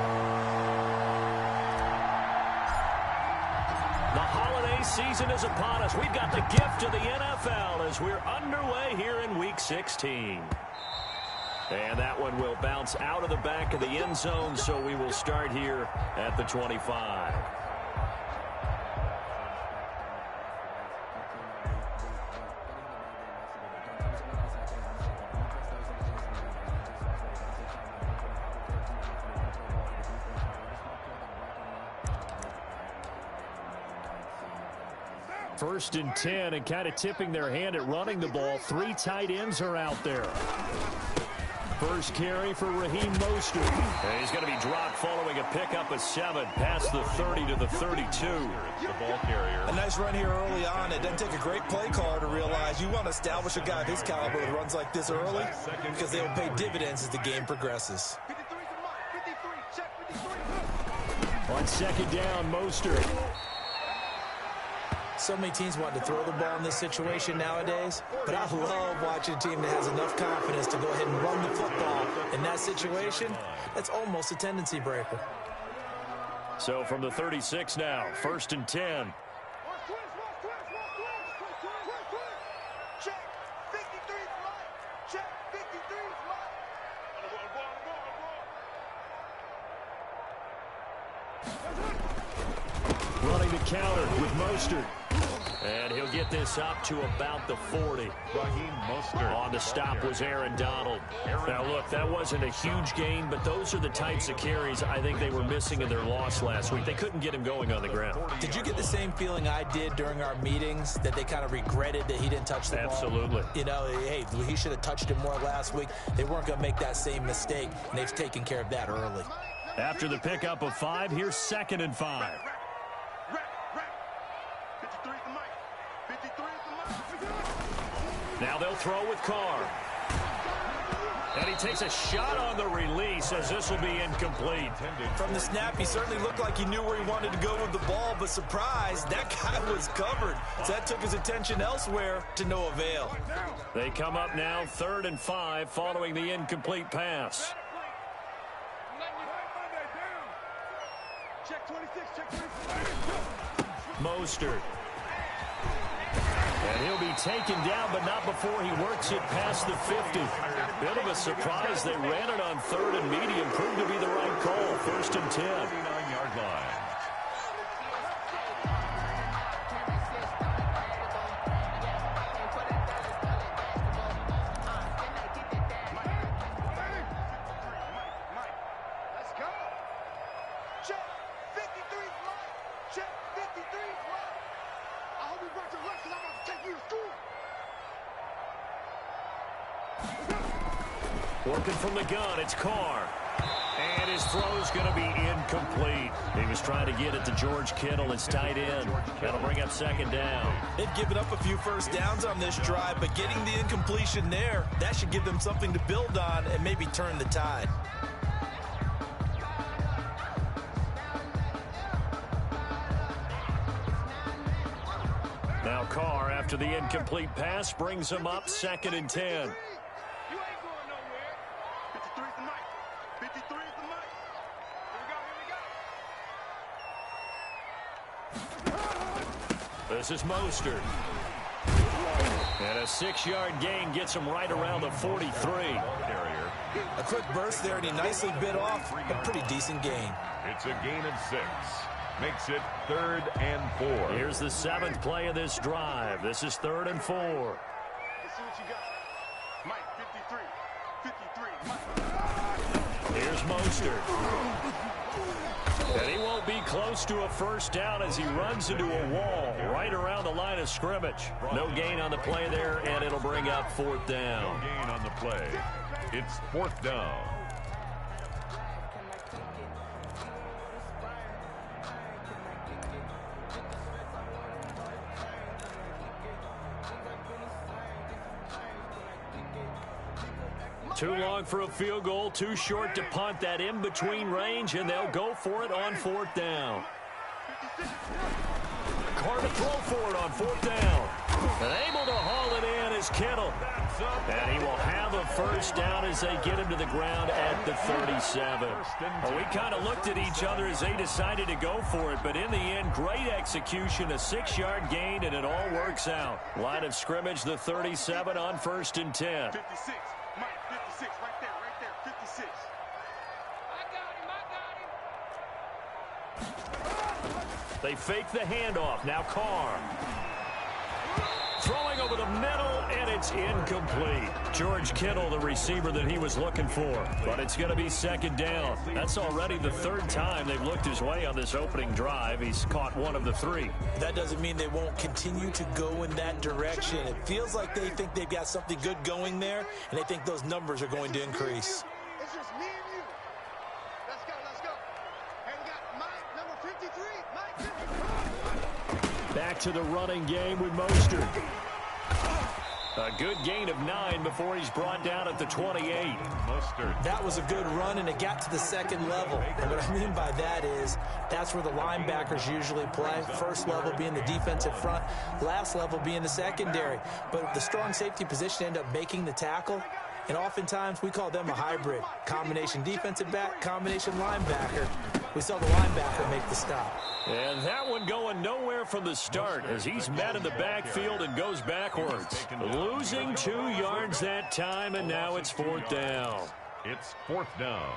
The holiday season is upon us. We've got the gift of the NFL as we're underway here in Week 16. And that one will bounce out of the back of the end zone, so we will start here at the 25. First and 10, and kind of tipping their hand at running the ball. 3 tight ends are out there. First carry for Raheem Mostert. And he's going to be dropped following a pickup of 7 past the 30 to the 32. The ball carrier. A nice run here early on. It doesn't take a great play caller to realize you want to establish a guy of his caliber with runs like this early because they will pay dividends as the game progresses. On second down, Mostert. So many teams want to throw the ball in this situation nowadays, but I love watching a team that has enough confidence to go ahead and run the football. In that situation, that's almost a tendency breaker. So from the 36 now, first and 10. Running the counter with Mostert. And he'll get this up to about the 40. Raheem Mostert. On the stop was Aaron Donald. Now, look, that wasn't a huge gain, but those are the types of carries I think they were missing in their loss last week. They couldn't get him going on the ground. Did you get the same feeling I did during our meetings, that they kind of regretted that he didn't touch the ball? Absolutely. You know, hey, he should have touched it more last week. They weren't going to make that same mistake, and they've taken care of that early. After the pickup of 5, here's second and 5. Now they'll throw with Carr. And he takes a shot on the release as this will be incomplete. From the snap, he certainly looked like he knew where he wanted to go with the ball, but surprise, that guy was covered. So that took his attention elsewhere to no avail. They come up now, third and 5, following the incomplete pass. Mostert. And he'll be taken down, but not before he works it past the 50. Bit of a surprise. They ran it on third and medium. Proved to be the right call. First and 10. 39-yard line. Working from the gun, it's Carr. And his throw's going to be incomplete. He was trying to get it to George Kittle, his tight end. That'll bring up second down. They've given up a few first downs on this drive, but getting the incompletion there, that should give them something to build on and maybe turn the tide. Now Carr, after the incomplete pass, brings him up second and 10. This is Mostert. And a 6-yard gain gets him right around the 43. Carrier. A quick burst there, and he nicely bit off a pretty decent gain. It's a gain of 6. Makes it 3rd and 4. Here's the 7th play of this drive. This is 3rd and 4. Let's see what you got. Mike, 53. Here's Mostert. And he won't be close to a first down as he runs into a wall right around the line of scrimmage. No gain on the play there, and it'll bring up fourth down. No gain on the play. It's fourth down. Too long for a field goal, too short to punt. That in-between range, and they'll go for it on fourth down. Carr to throw for it on fourth down. And able to haul it in is Kittle. And he will have a first down as they get him to the ground at the 37. Well, we kind of looked at each other as they decided to go for it, but in the end, great execution, a 6-yard gain, and it all works out. Line of scrimmage, the 37 on 1st and 10. 56. Mike, 56, right there, 56. I got him. They fake the handoff. Now Carr. Throwing over the middle, and it's incomplete. George Kittle, the receiver that he was looking for. But it's going to be second down. That's already the 3rd time they've looked his way on this opening drive. He's caught 1 of the 3. That doesn't mean they won't continue to go in that direction. It feels like they think they've got something good going there, and they think those numbers are going to increase. It's just me and you. Let's go. And we got Mike, number 53. Mike 53. Back to the running game with Mostert. A good gain of 9 before he's brought down at the 28. Mostert. That was a good run, and it got to the 2nd level. And what I mean by that is that's where the linebackers usually play. First level being the defensive front, last level being the secondary. But the strong safety position end up making the tackle. And oftentimes we call them a hybrid. Combination defensive back, combination linebacker. We saw the linebacker make the stop. And that one going nowhere from the start as he's met in the backfield and goes backwards. Losing 2 yards that time, and now it's 4th down. It's 4th down.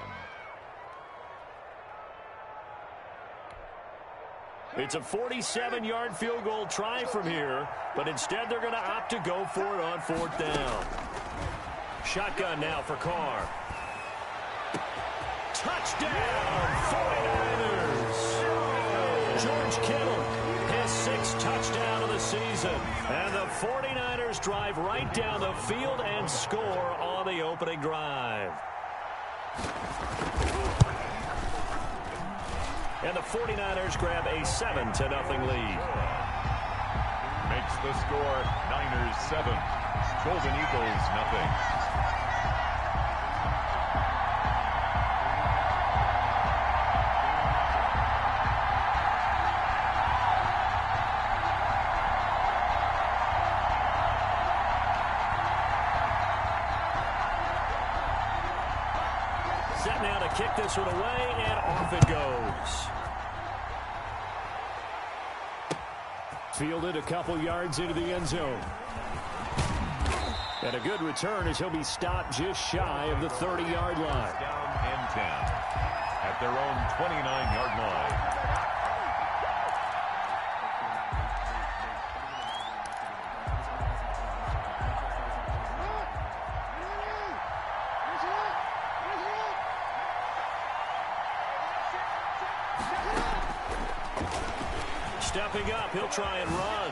It's a 47-yard field goal try from here, but instead they're going to opt to go for it on 4th down. Shotgun now for Carr. Touchdown, 49ers! George Kittle, his 6th touchdown of the season. And the 49ers drive right down the field and score on the opening drive. And the 49ers grab a 7-0 lead. Makes the score Niners 7. Golden Eagles nothing. Set now to kick this one away, and off it goes. Fielded a couple yards into the end zone. And a good return as he'll be stopped just shy of the 30-yard line. Down and 10 at their own 29-yard line. Stepping up, he'll try and run.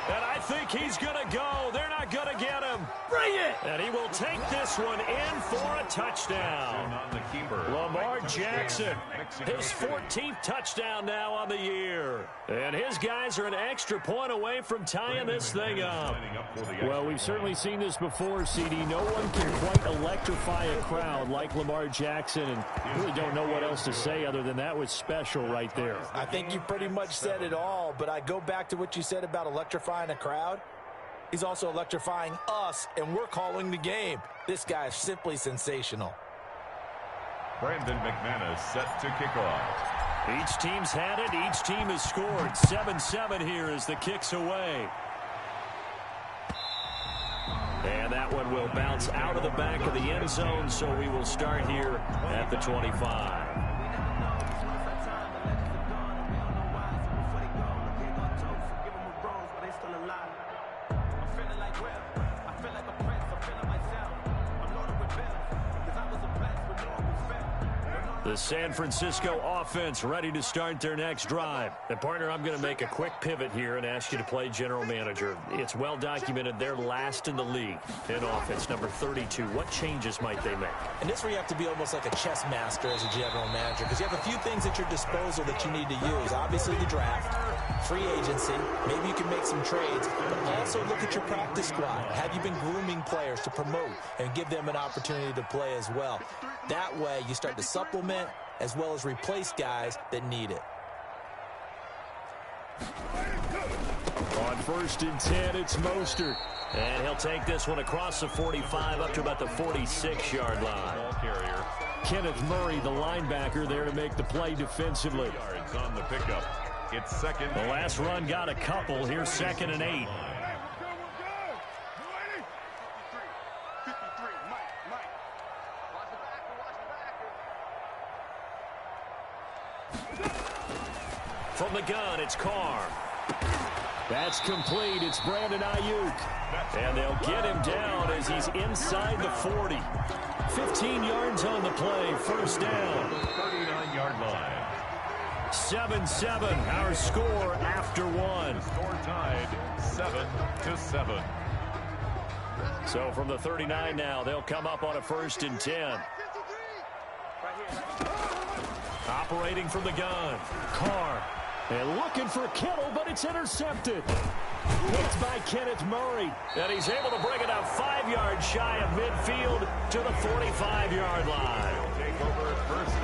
And I think he's going to go. They're not going to get him. Bring it! And he will take this one in for a touchdown. On the keeper. Lamar Jackson, his 14th touchdown now on the year. And his guys are an extra point away from tying this thing up. Well, we've certainly seen this before, CD. No one can quite electrify a crowd like Lamar Jackson, and really don't know what else to say other than that was special right there. I think you pretty much said it all, but I go back to what you said about electrifying a crowd. He's also electrifying us, and we're calling the game. This guy is simply sensational. Brandon McManus set to kick off. Each team's had it. Each team has scored. 7-7 here as the kick's away. And that one will bounce out of the back of the end zone, so we will start here at the 25. The San Francisco offense ready to start their next drive. And, partner, I'm going to make a quick pivot here and ask you to play general manager. It's well documented they're last in the league in offense, number 32. What changes might they make? And this where you have to be almost like a chess master as a general manager, because you have a few things at your disposal that you need to use. Obviously, the draft, free agency, maybe you can make some trades, but also look at your practice squad. Have you been grooming players to promote and give them an opportunity to play as well? That way, you start to supplement as well as replace guys that need it. On 1st and 10, it's Mostert. And he'll take this one across the 45 up to about the 46-yard line. Kenneth Murray, the linebacker, there to make the play defensively. Yards on the pickup. It's second. The last run got a couple. Here's 2nd and 8. From the gun, it's Carr. That's complete. It's Brandon Ayuk. And they'll get him down as he's inside the 40. 15 yards on the play. First down. 39-yard line. 7-7, our score after one. Score tied 7-7. So from the 39 now, they'll come up on a 1st and 10. Operating from the gun, Carr. And looking for Kittle, but it's intercepted. Picked by Kenneth Murray. And he's able to bring it out 5 yards shy of midfield to the 45-yard line.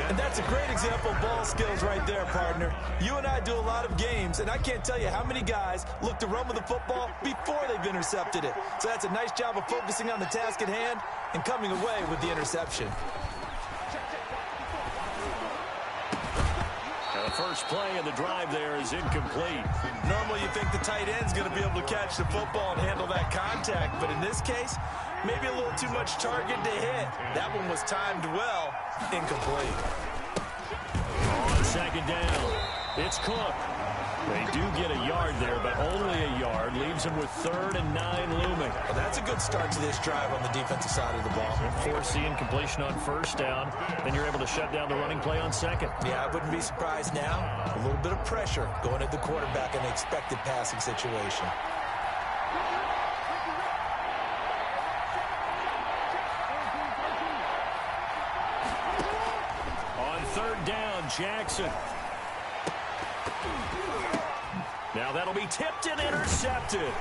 And that's a great example of ball skills right there, partner. You and I do a lot of games, and I can't tell you how many guys look to run with the football before they've intercepted it. So that's a nice job of focusing on the task at hand and coming away with the interception. The first play of the drive there is incomplete. Normally you think the tight end's going to be able to catch the football and handle that contact, but in this case, maybe a little too much target to hit. That one was timed well. Incomplete. On 2nd down, it's Cook. They do get a yard there, but only a yard. Leaves them with 3rd and 9 looming. Well, that's a good start to this drive on the defensive side of the ball. Forcing completion on 1st down. Then you're able to shut down the running play on 2nd. Yeah, I wouldn't be surprised now. A little bit of pressure going at the quarterback in an expected passing situation. On 3rd down, Jackson. Now that'll be tipped and intercepted.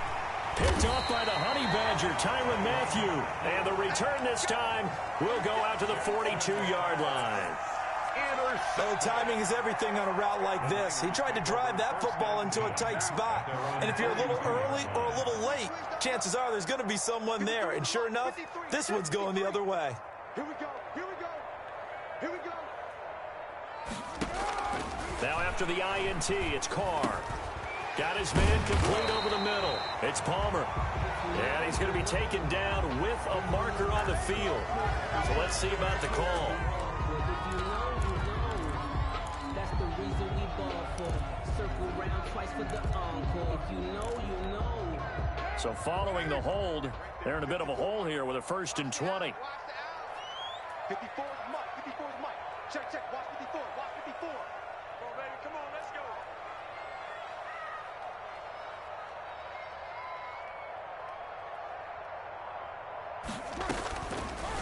Picked off by the Honey Badger, Tyrann Mathieu. And the return this time will go out to the 42-yard line. Well, timing is everything on a route like this. He tried to drive that football into a tight spot. And if you're a little early or a little late, chances are there's going to be someone there. And sure enough, this one's going the other way. Here we go. Here we go. Here we go. Now after the INT, it's Carr. Got his man complete over the middle. It's Palmer. And he's going to be taken down with a marker on the field. So let's see about the call. That's the reason we ball for. Circle round twice for the encore. If you know, you know. So following the hold, they're in a bit of a hole here with a 1st and 20. 54 is Mike. 54 is Mike. Check, check. Watch 54. Watch 54. Come on, baby. Come on. Let's go.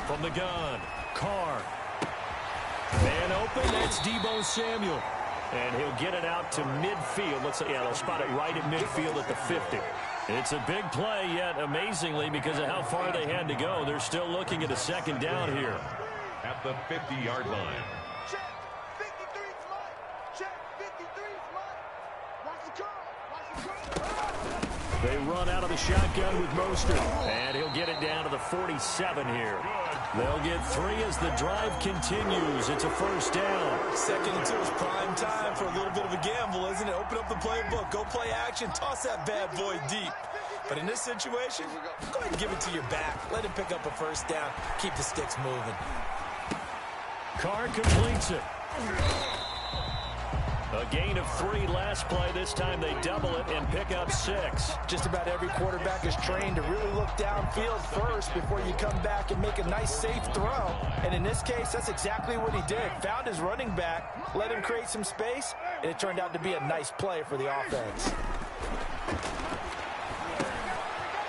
From the gun, Carr. Man open, that's Deebo Samuel. And he'll get it out to midfield. Let's say, yeah, they'll spot it right at midfield at the 50. It's a big play, yet amazingly, because of how far they had to go, they're still looking at a 2nd down here. At the 50-yard line. Check. 53's Mike. Check. 53's Mike. Watch the curl. Watch the curl. They run out of the shotgun with Mostert. And he'll get it down to the 47 here. They'll get 3 as the drive continues. It's a 1st down. 2nd and 2 is prime time for a little bit of a gamble, isn't it? Open up the playbook. Go play action. Toss that bad boy deep. But in this situation, go ahead and give it to your back. Let him pick up a 1st down. Keep the sticks moving. Carr completes it. A gain of 3 last play. This time they double it and pick up 6. Just about every quarterback is trained to really look downfield first before you come back and make a nice, safe throw. And in this case, that's exactly what he did. Found his running back, let him create some space, and it turned out to be a nice play for the offense.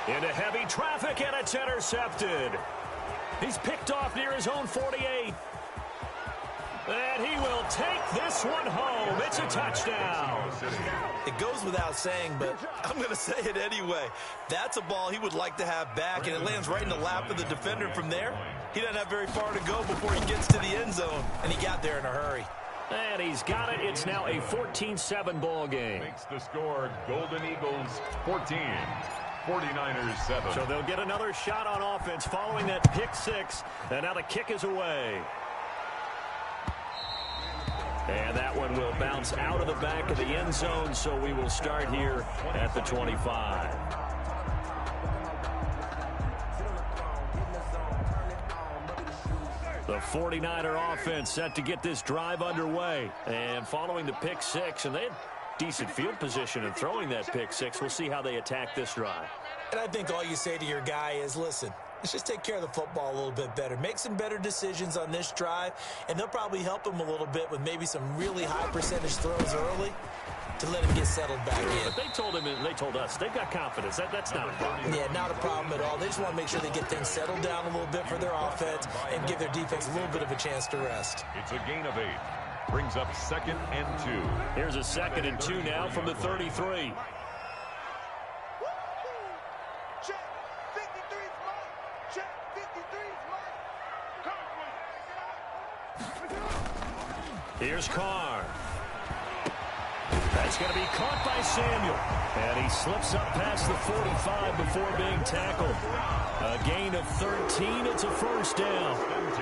Into heavy traffic, and it's intercepted. He's picked off near his own 48. And he will take this one home. It's a touchdown. It goes without saying, but I'm going to say it anyway. That's a ball he would like to have back, and it lands right in the lap of the defender from there. He doesn't have very far to go before he gets to the end zone, and he got there in a hurry. And he's got it. It's now a 14-7 ball game. Makes the score Golden Eagles 14. 49ers 7. So they'll get another shot on offense following that pick 6. And now the kick is away. And that one will bounce out of the back of the end zone, so we will start here at the 25. The 49er offense set to get this drive underway. And following the pick 6, and they had decent field position in throwing that pick 6. We'll see how they attack this drive. And I think all you say to your guy is, listen, let's just take care of the football a little bit better. Make some better decisions on this drive, and they'll probably help him a little bit with maybe some really high percentage throws early to let him get settled back in. But they told him, and they told us, they've got confidence. That's not a problem. Yeah, not a problem at all. They just want to make sure they get things settled down a little bit for their offense and give their defense a little bit of a chance to rest. It's a gain of 8. Brings up 2nd and 2. Here's a 2nd and 2 now from the 33. Check. 53's mine. Check. 53's mine. Here's Carr. That's going to be caught by Samuel. And he slips up past the 45 before being tackled. A gain of 13. It's a first down.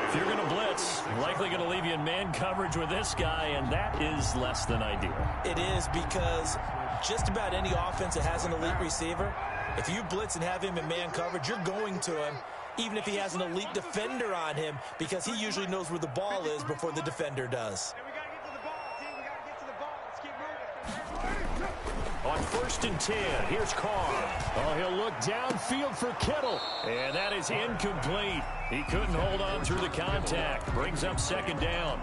If you're going to blitz, likely going to leave you in man coverage with this guy, and that is less than ideal. It is, because just about any offense that has an elite receiver, if you blitz and have him in man coverage, you're going to him, even if he has an elite defender on him, because he usually knows where the ball is before the defender does. On 1st and 10, here's Carr. Oh, he'll look downfield for Kittle. And that is incomplete. He couldn't hold on through the contact. Brings up 2nd down.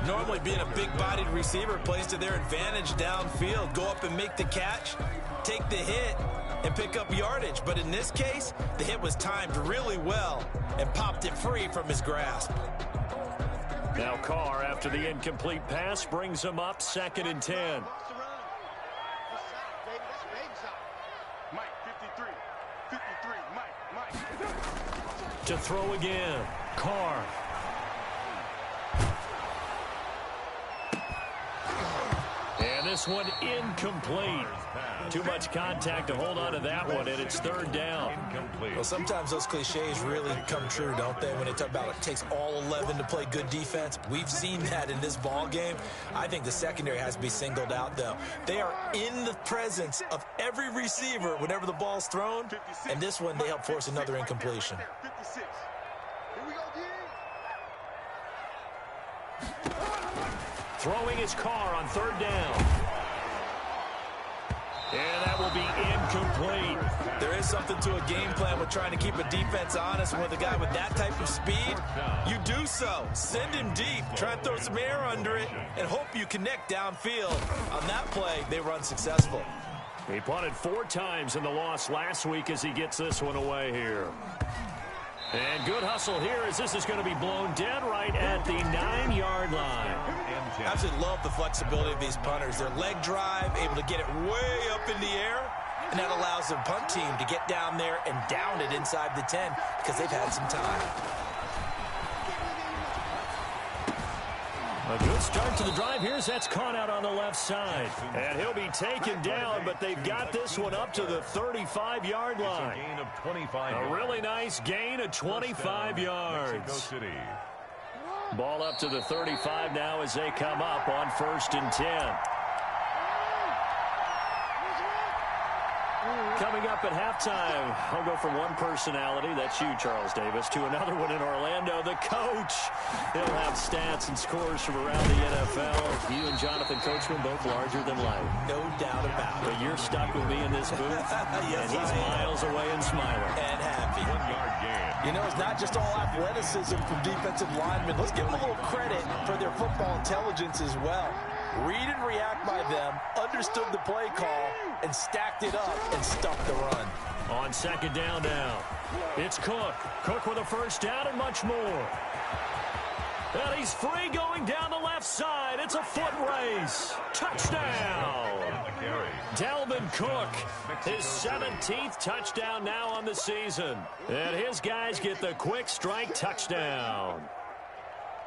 Normally being a big-bodied receiver plays to their advantage downfield. Go up and make the catch, take the hit, and pick up yardage. But in this case, the hit was timed really well and popped it free from his grasp. Now Carr, after the incomplete pass, brings him up 2nd and 10. To throw again, Carr. And this one incomplete. Too much contact to hold on to that one, and it's 3rd down. Well, sometimes those cliches really come true, don't they? When they talk about it takes all 11 to play good defense. We've seen that in this ball game. I think the secondary has to be singled out, though. They are in the presence of every receiver whenever the ball's thrown, and this one they help force another incompletion. Throwing his Carr on 3rd down. And that will be incomplete. There is something to a game plan with trying to keep a defense honest. And with a guy with that type of speed, you do so. Send him deep. Try and throw some air under it and hope you connect downfield. On that play, they run successful. He punted 4 times in the loss last week as he gets this one away here. And good hustle here as this is going to be blown dead right at the 9-yard line. I absolutely love the flexibility of these punters. Their leg drive, able to get it way up in the air, and that allows the punt team to get down there and down it inside the 10 because they've had some time. A good start to the drive. Here's that's caught out on the left side. And he'll be taken down, but they've got this one up to the 35-yard line. Gain of 25. A really nice gain of 25 yards. Ball up to the 35 now as they come up on 1st and 10. Coming up at halftime, I'll go from one personality, that's you, Charles Davis, to another one in Orlando, the coach. He'll have stats and scores from around the NFL. You and Jonathan Coachman both larger than life. No doubt about it. But you're stuck with me in this booth, yes, and he's miles away and smiling. And happy. 1 yard gain. You know, it's not just all athleticism from defensive linemen. Let's give them a little credit for their football intelligence as well. Read and react by them, understood the play call, and stacked it up and stuffed the run. On second down now, it's Cook. Cook with a first down and much more. And he's free going down the left side. It's a foot race. Touchdown. Dalvin Cook, his 17th touchdown now on the season. And his guys get the quick strike touchdown.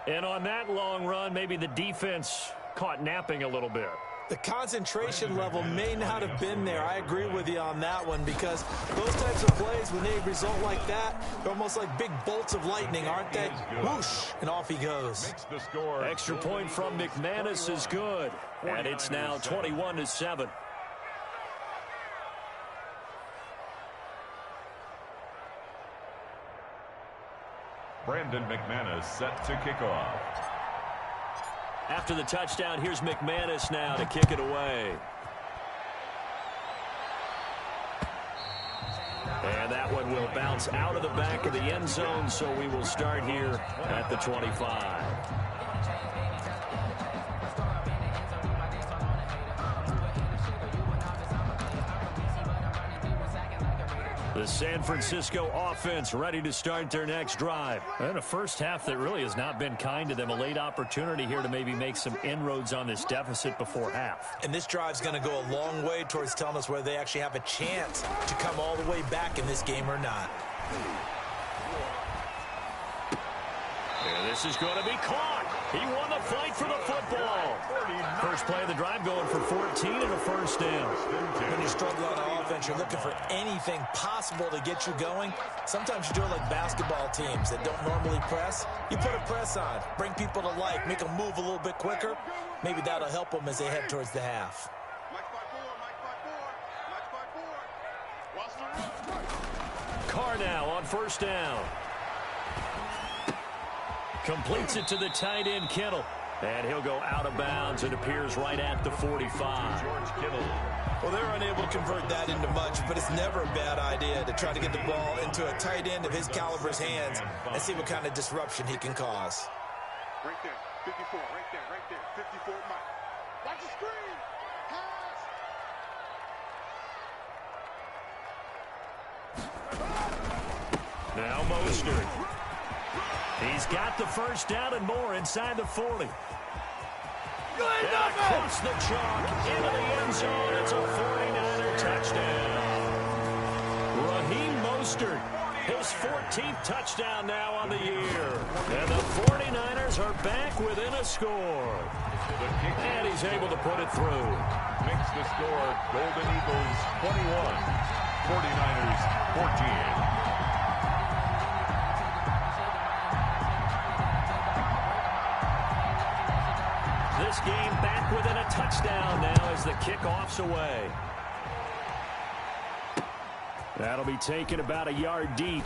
And on that long run, maybe the defense caught napping a little bit. The concentration level may not have been there. I agree with you on that one because those types of plays, when they result like that, they're almost like big bolts of lightning, aren't they? Whoosh, and off he goes. Extra point from McManus is good. And it's now 21-7. Brandon McManus set to kick off. After the touchdown, here's McManus now to kick it away. And that one will bounce out of the back of the end zone, so we will start here at the 25. The San Francisco offense ready to start their next drive. And a first half that really has not been kind to them. A late opportunity here to maybe make some inroads on this deficit before half. And this drive's going to go a long way towards telling us whether they actually have a chance to come all the way back in this game or not. And this is going to be caught. He won the fight for the football. First play of the drive going for 14 and a first down. When you struggle on offense, you're looking for anything possible to get you going. Sometimes you do it like basketball teams that don't normally press. You put a press on, bring people to life, make them move a little bit quicker. Maybe that'll help them as they head towards the half. Carr now on first down. Completes it to the tight end, Kittle. And he'll go out of bounds. It appears right at the 45. George Kittle. Well, they're unable to convert that into much, but it's never a bad idea to try to get the ball into a tight end of his caliber's hands and see what kind of disruption he can cause. Right there, 54, right there, 54, Mike. Watch the screen. Pass. Now Mostert. He's got the first down and more inside the 40. And across the chalk into the end zone. It's a 49er touchdown. Raheem Mostert, his 14th touchdown now on the year. And the 49ers are back within a score. And he's able to put it through. Makes the score Golden Eagles 21, 49ers 14. This game back within a touchdown now as the kickoff's away. That'll be taken about a yard deep.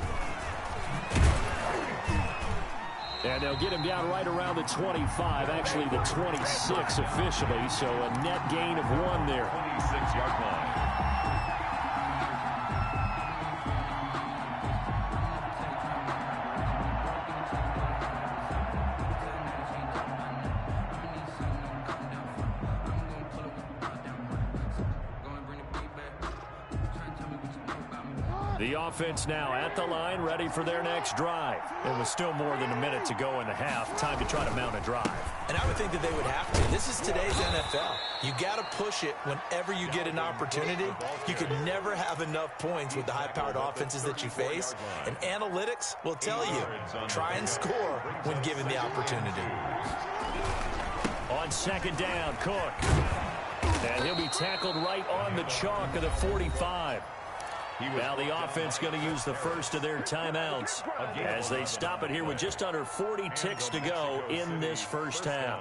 And they'll get him down right around the 25, actually the 26 officially, so a net gain of 1 there. 26-yard line. The offense now at the line, ready for their next drive. It was still more than a minute to go in the half. Time to try to mount a drive. And I would think that they would have to. This is today's NFL. You got to push it whenever you get an opportunity. You could never have enough points with the high-powered offenses that you face. And analytics will tell you, try and score when given the opportunity. On second down, Cook. And he'll be tackled right on the chalk of the 45. Now the offense going to use the first of their timeouts as they stop it here with just under 40 ticks to go in this first half.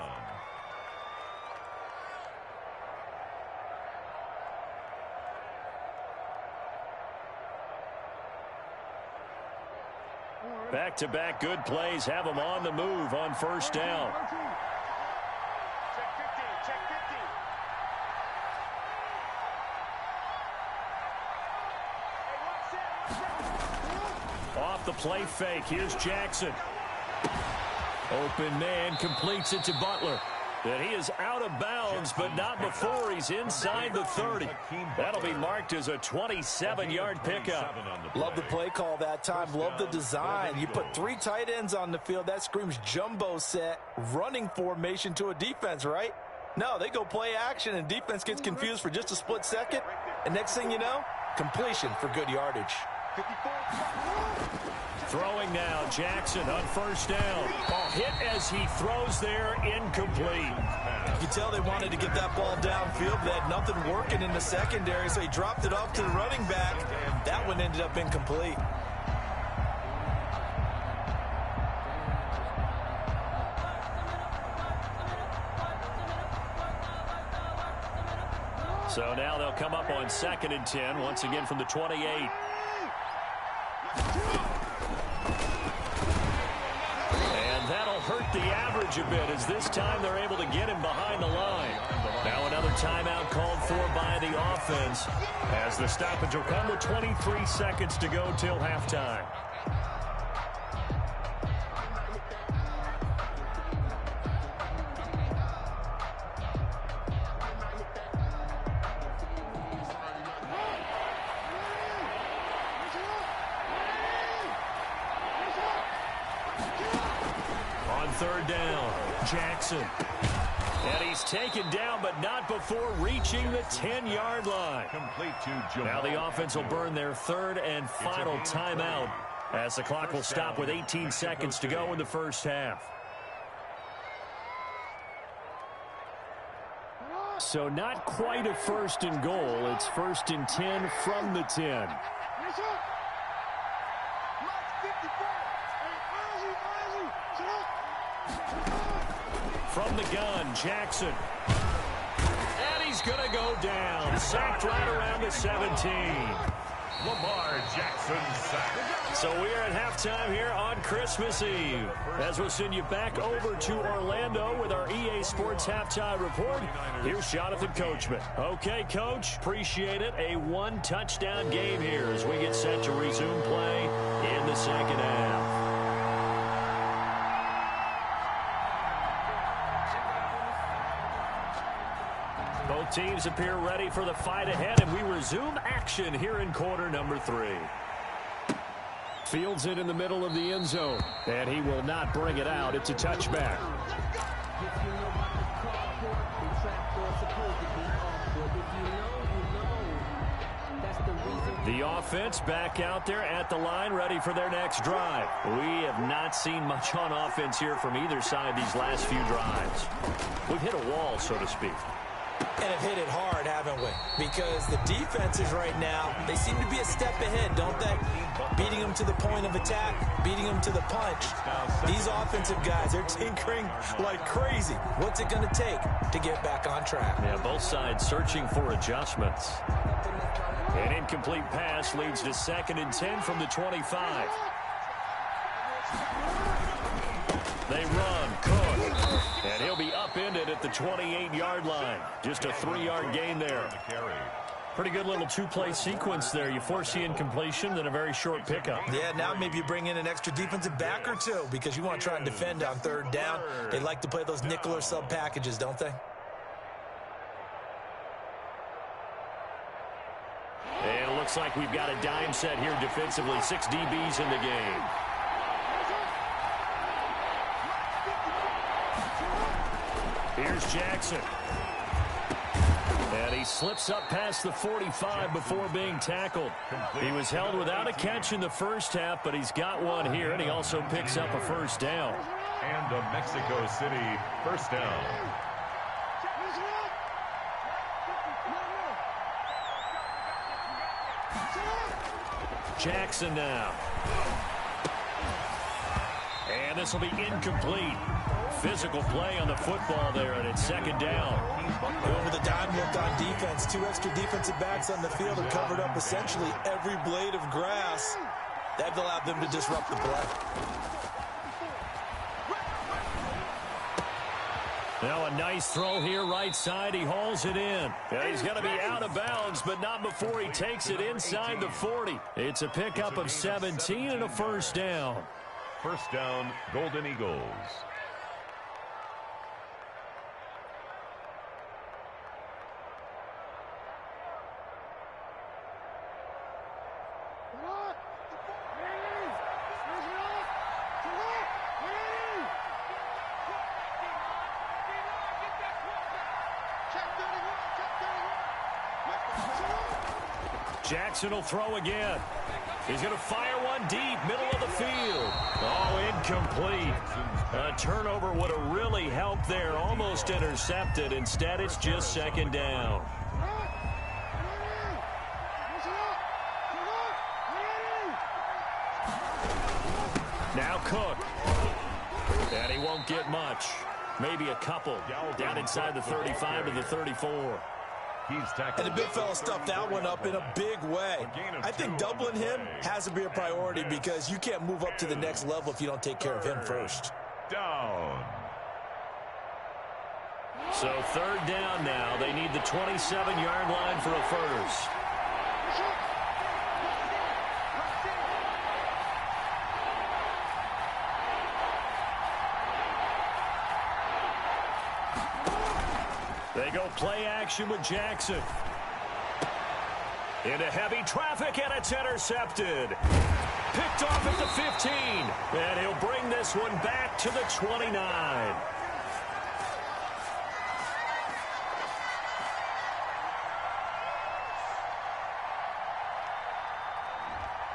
back-to-back good plays have them on the move on first down. Off the play fake, here's Jackson. Open man completes it to Butler. And he is out of bounds, but not before he's inside the 30. That'll be marked as a 27-yard pickup. Love the play call that time. Love the design. You put 3 tight ends on the field. That screams jumbo set, running formation to a defense, right? No, they go play action, and defense gets confused for just a split second. And next thing you know, completion for good yardage. Throwing now, Jackson on first down. Hit as he throws there, incomplete. You can tell they wanted to get that ball downfield. They had nothing working in the secondary, so he dropped it off to the running back. That one ended up incomplete. So now they'll come up on 2nd and 10, once again from the 28. That'll hurt the average a bit, as this time they're able to get him behind the line. Now another timeout called for by the offense, as the stoppage will come with 23 seconds to go till halftime. Third down, Jackson. And he's taken down, but not before reaching the 10-yard line. Now the offense will burn their 3rd and final timeout, as the clock will stop with 18 seconds to go in the first half. So not quite a 1st and goal. It's 1st and 10 from the 10. From the gun, Jackson. And he's going to go down. Sacked right around the 17. Lamar Jackson sacked. So we are at halftime here on Christmas Eve, as we'll send you back over to Orlando with our EA Sports Halftime Report. Here's Jonathan Coachman. Okay, Coach, appreciate it. A 1-touchdown game here as we get set to resume play in the second half. Both teams appear ready for the fight ahead, and we resume action here in quarter number 3. Fields it in the middle of the end zone, and he will not bring it out. It's a touchback. The offense back out there at the line, ready for their next drive. We have not seen much on offense here from either side these last few drives. We've hit a wall, so to speak. And have hit it hard, haven't we? Because the defenses right now, they seem to be a step ahead, don't they? Beating them to the point of attack, beating them to the punch. These offensive guys, they're tinkering like crazy. What's it going to take to get back on track? Yeah, both sides searching for adjustments. An incomplete pass leads to 2nd and 10 from the 25. They run, Cook, and he'll be upended at the 28-yard line. Just a 3-yard gain there. Pretty good little 2-play sequence there. You force the incompletion, then a very short pickup. Yeah, now maybe you bring in an extra defensive back or 2 because you want to try and defend on 3rd down. They like to play those nickel or sub packages, don't they? And it looks like we've got a dime set here defensively. 6 DBs in the game. Here's Jackson. And he slips up past the 45 before being tackled. He was held without a catch in the first half, but he's got one here, and he also picks up a first down. And a Mexico City first down. Jackson now. And this will be incomplete. Physical play on the football there, and it's 2nd down. Going with a dime look on defense. 2 extra defensive backs on the field have covered up essentially every blade of grass. They've allowed them to disrupt the play. Now a nice throw here right side. He hauls it in. Yeah, he's going to be out of bounds, but not before he takes it inside the 40. It's a pickup of 17 and a first down. First down, Golden Eagles. Jackson will throw again. He's going to fire one deep, middle of the field. Oh, incomplete. A turnover would have really helped there. Almost intercepted. Instead, it's just second down. Now Cook. And he won't get much. Maybe a couple. Down inside the 35 to the 34. And the big fella stuffed that one up in a big way. I think doubling him has to be a priority because you can't move up to the next level if you don't take care of him first. Down. So third down now. They need the 27-yard line for a first. They go play action with Jackson. Into heavy traffic, and it's intercepted. Picked off at the 15. And he'll bring this one back to the 29.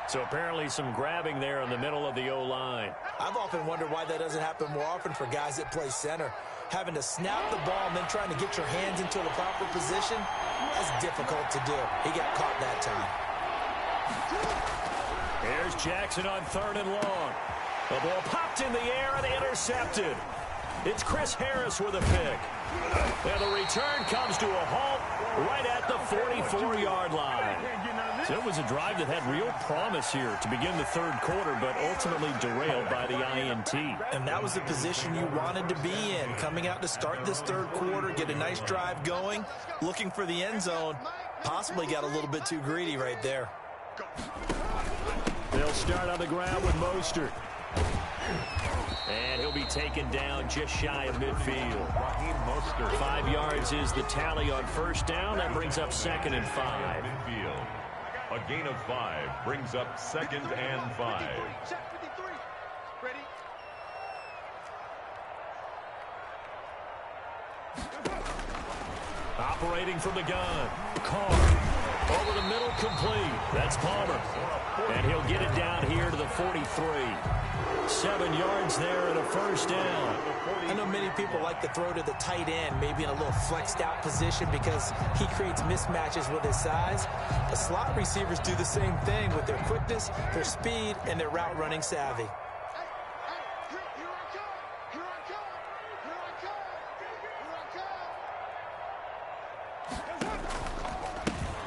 So apparently some grabbing there in the middle of the O-line. I've often wondered why that doesn't happen more often for guys that play center. Having to snap the ball and then trying to get your hands into the proper position, that's difficult to do. He got caught that time. Here's Jackson on third and long. The ball popped in the air and intercepted. It's Chris Harris with a pick. And the return comes to a halt right at the 44-yard line. So it was a drive that had real promise here to begin the third quarter, but ultimately derailed by the INT. And that was the position you wanted to be in. Coming out to start this third quarter, get a nice drive going, looking for the end zone. Possibly got a little bit too greedy right there. They'll start on the ground with Mostert. And he'll be taken down just shy of midfield. 5 yards is the tally on first down. That brings up 2nd and 5. Midfield. A gain of 5 brings up 2nd and 5. Check 53. Ready? Operating from the gun. Carr. Over the middle, complete. That's Palmer. And he'll get it down here to the 43. 7 yards there and a first down. I know many people like to throw to the tight end, maybe in a little flexed out position because he creates mismatches with his size. The slot receivers do the same thing with their quickness, their speed, and their route running savvy.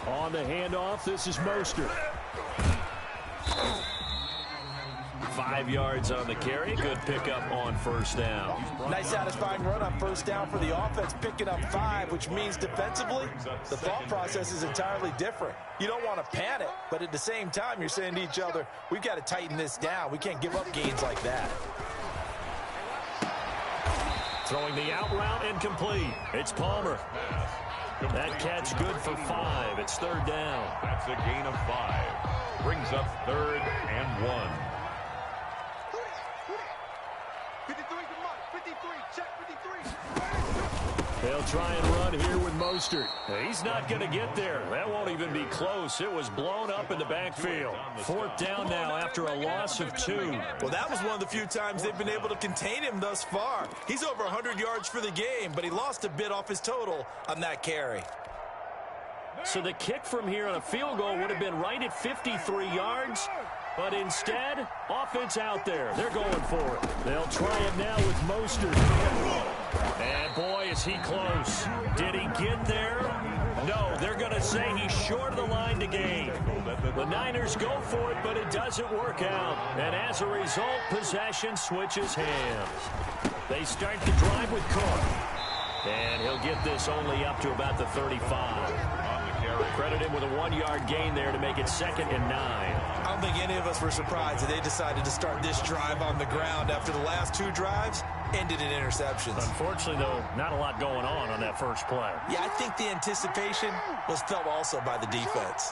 On the handoff, this is Mostert. 5 yards on the carry. Good pickup on first down. Nice satisfying run on first down for the offense, picking up 5, which means defensively, the thought process is entirely different. You don't want to panic, but at the same time, you're saying to each other, we've got to tighten this down. We can't give up gains like that. Throwing the out route incomplete. It's Palmer. That catch good for 5. It's third down. That's a gain of 5. Brings up 3rd and 1. 53 to Mike. 53. Check 53. They'll try and run here with Mostert. He's not going to get there. That won't even be close. It was blown up in the backfield. 4th down now after a loss of 2. Well, that was one of the few times they've been able to contain him thus far. He's over 100 yards for the game, but he lost a bit off his total on that carry. So the kick from here on a field goal would have been right at 53 yards. But instead, offense out there. They're going for it. They'll try it now with Mostert. And boy, is he close? Did he get there? No, they're going to say he's short of the line to gain. The Niners go for it, but it doesn't work out. And as a result, possession switches hands. They start the drive with Cook. And he'll get this only up to about the 35. Credit him with a 1-yard gain there to make it 2nd and 9. I don't think any of us were surprised that they decided to start this drive on the ground after the last 2 drives ended in interceptions. Unfortunately, though, not a lot going on that first play. Yeah, I think the anticipation was felt also by the defense.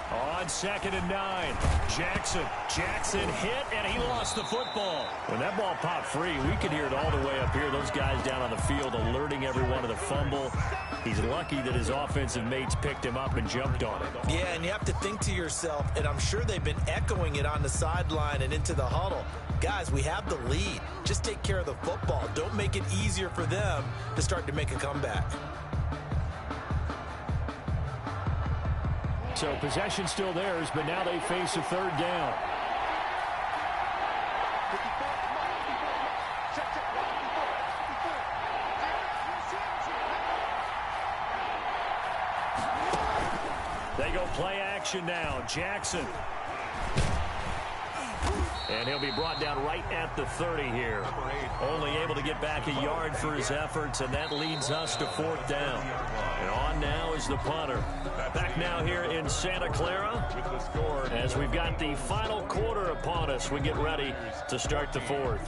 On 2nd and 9, Jackson hit, and he lost the football. When that ball popped free, we could hear it all the way up here. Those guys down on the field alerting everyone of the fumble. He's lucky that his offensive mates picked him up and jumped on it. Yeah, and you have to think to yourself, and I'm sure they've been echoing it on the sideline and into the huddle. Guys, we have the lead. Just take care of the football. Don't make it easier for them to start to make a comeback. So possession still theirs, but now they face a 3rd down. They go play action now. Jackson. And he'll be brought down right at the 30 here. Only able to get back a yard for his efforts, and that leads us to 4th down. And on now is the punter. Back now here in Santa Clara as we've got the final quarter upon us. We get ready to start the 4th.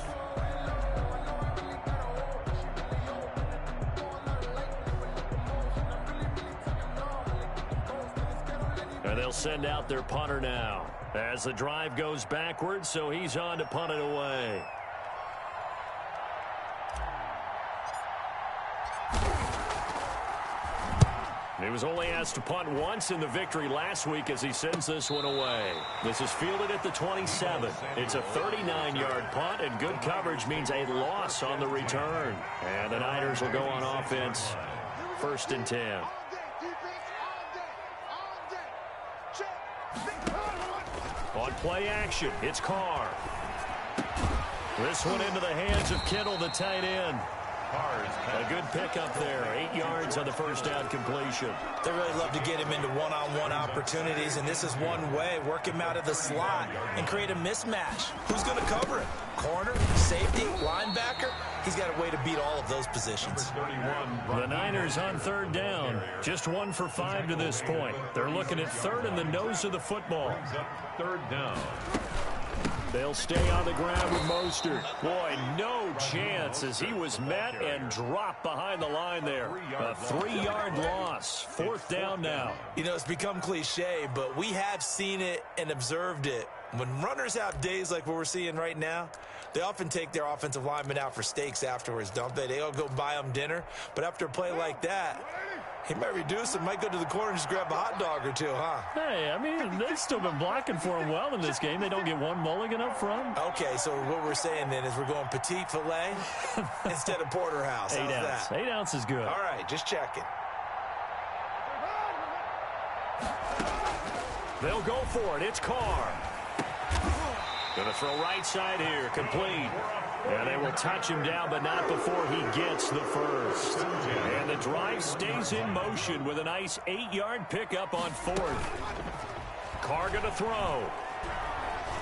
And they'll send out their punter now as the drive goes backwards, so he's on to punt it away. He was only asked to punt once in the victory last week as he sends this one away. This is fielded at the 27. It's a 39-yard punt, and good coverage means a loss on the return. And the Niners will go on offense. 1st and 10. On play action, it's Carr. This one into the hands of Kittle, the tight end. A good pickup there. 8 yards on the first down completion. They really love to get him into one-on-one opportunities, and this is one way. Work him out of the slot and create a mismatch. Who's going to cover him? Corner, safety, linebacker? He's got a way to beat all of those positions. The Niners on 3rd down. Just 1 for 5 to this point. They're looking at 3rd in the nose of the football. 3rd down. They'll stay on the ground with Mostert. Boy, no chance as he was met and dropped behind the line there. A 3-yard loss. 4th down now. You know, it's become cliche, but we have seen it and observed it. When runners have days like what we're seeing right now, they often take their offensive linemen out for steaks afterwards, don't they? They all go buy them dinner. But after a play like that, he might reduce and might go to the corner and just grab a hot dog or two, huh? Hey, I mean, they've still been blocking for him well in this game. They don't get one mulligan up front. Okay, so what we're saying then is we're going petite filet instead of porterhouse. 8 ounce. That? 8 ounce is good. All right, just checking. They'll go for it. It's Carr. Going to throw right side here. Complete. And they will touch him down, but not before he gets the first. And the drive stays in motion with a nice 8-yard pickup on 4th. Carr going to throw.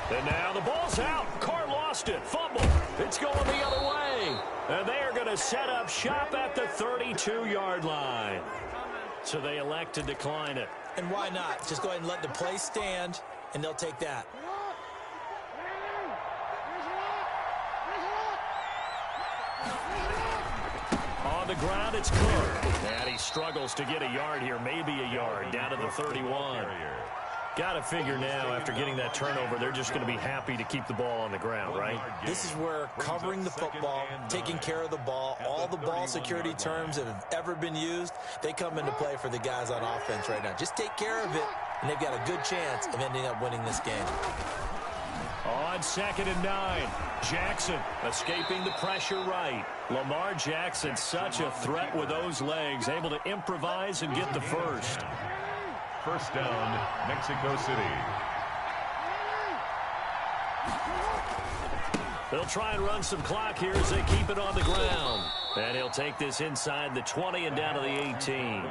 And now the ball's out. Carr lost it. Fumble. It's going the other way. And they are going to set up shop at the 32-yard line. So they elect to decline it. And why not? Just go ahead and let the play stand, and they'll take that. On the ground, it's Cook. And he struggles to get a yard here, maybe a yard, down to the 31. Got to figure now, after getting that turnover, they're just going to be happy to keep the ball on the ground, right? This is where covering the football, taking care of the ball, all the ball security terms that have ever been used, they come into play for the guys on offense right now. Just take care of it, and they've got a good chance of ending up winning this game. On 2nd and 9, Jackson escaping the pressure right. Lamar Jackson, such a threat with those legs, able to improvise and get the first. First down, Mexico City. They'll try and run some clock here as they keep it on the ground. And he'll take this inside the 20 and down to the 18.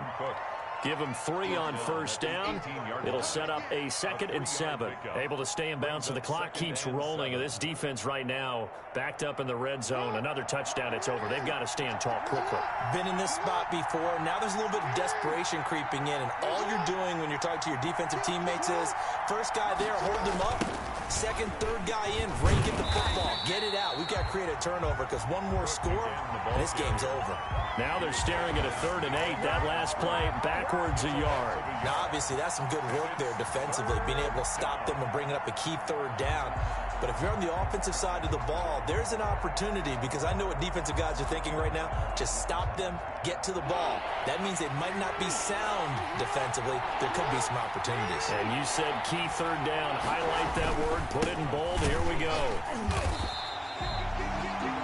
Give him 3 on first down. It'll set up a 2nd and 7. Able to stay in bounds, so the clock keeps rolling. And this defense right now backed up in the red zone. Another touchdown, it's over. They've got to stand tall quickly. Been in this spot before. Now there's a little bit of desperation creeping in. And all you're doing when you're talking to your defensive teammates is, first guy there, hold him up. Second, third guy in, rake at the football. Get it out. We've got to create a turnover because one more score, and this game's over. Now they're staring at a 3rd and 8. That last play, backwards a yard. Now, obviously, that's some good work there defensively, being able to stop them and bringing up a key 3rd down. But if you're on the offensive side of the ball, there's an opportunity because I know what defensive guys are thinking right now. Just stop them, get to the ball. That means they might not be sound defensively. There could be some opportunities. And you said key 3rd down. Highlight that word. Put it in bold. Here we go.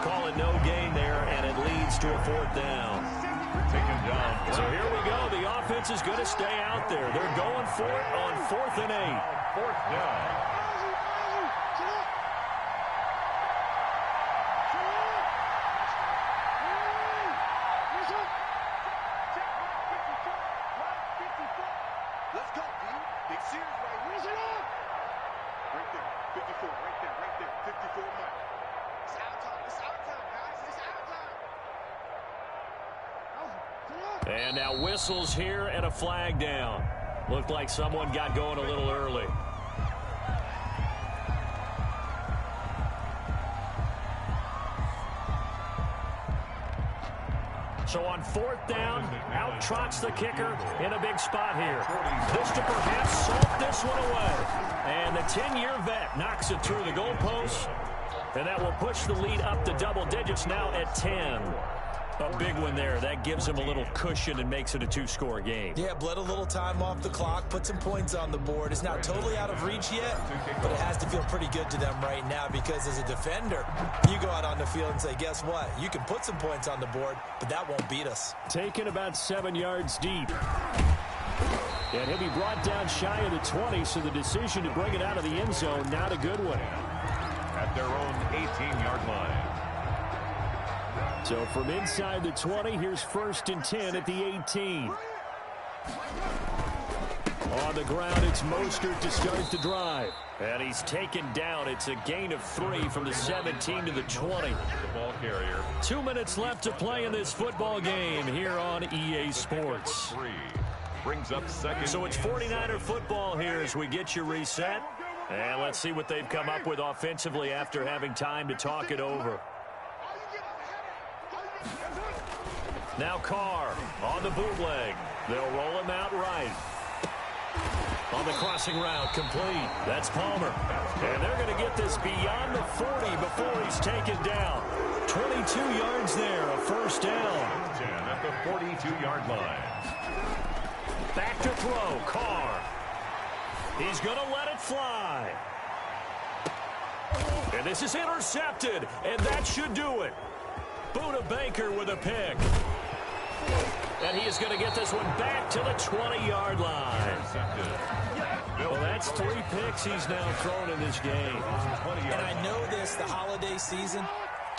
Call it no gain there, and it leads to a 4th down. Taken down. So here we go. The offense is going to stay out there. They're going for it on 4th and 8. 4th down. Let's go, dude. Big series right here. Right there. 54. Right there. Right there. 54 Mike. It's our time. It's our time, guys. It's our time. And now whistles here and a flag down. Looked like someone got going a little early. So on 4th down, out trots the kicker in a big spot here. This to perhaps salt this one away. And the 10-year vet knocks it through the goalpost. And that will push the lead up to double digits now at 10. A big one there. That gives him a little cushion and makes it a 2-score game. Yeah, bled a little time off the clock, put some points on the board. It's not totally out of reach yet, but it has to feel pretty good to them right now because as a defender, you go out on the field and say, guess what? You can put some points on the board, but that won't beat us. Taken about 7 yards deep. And he'll be brought down shy of the 20, so the decision to bring it out of the end zone, not a good one. At their own 18-yard line. So from inside the 20, here's 1st and 10 at the 18. On the ground, it's Mostert to start the drive. And he's taken down. It's a gain of 3 from the 17 to the 20. The ball carrier. 2 minutes left to play in this football game here on EA Sports. 3 brings up 2nd. So it's 49er football here as we get you reset. And let's see what they've come up with offensively after having time to talk it over. Now Carr on the bootleg. They'll roll him out right. On the crossing route, complete. That's Palmer. And they're going to get this beyond the 40 before he's taken down. 22 yards there, a 1st down. 10 at the 42-yard line. Back to throw, Carr. He's going to let it fly. And this is intercepted, and that should do it. Buda Baker with a pick. And he is going to get this one back to the 20-yard line. Well, that's 3 picks he's now thrown in this game. And I know this, the holiday season,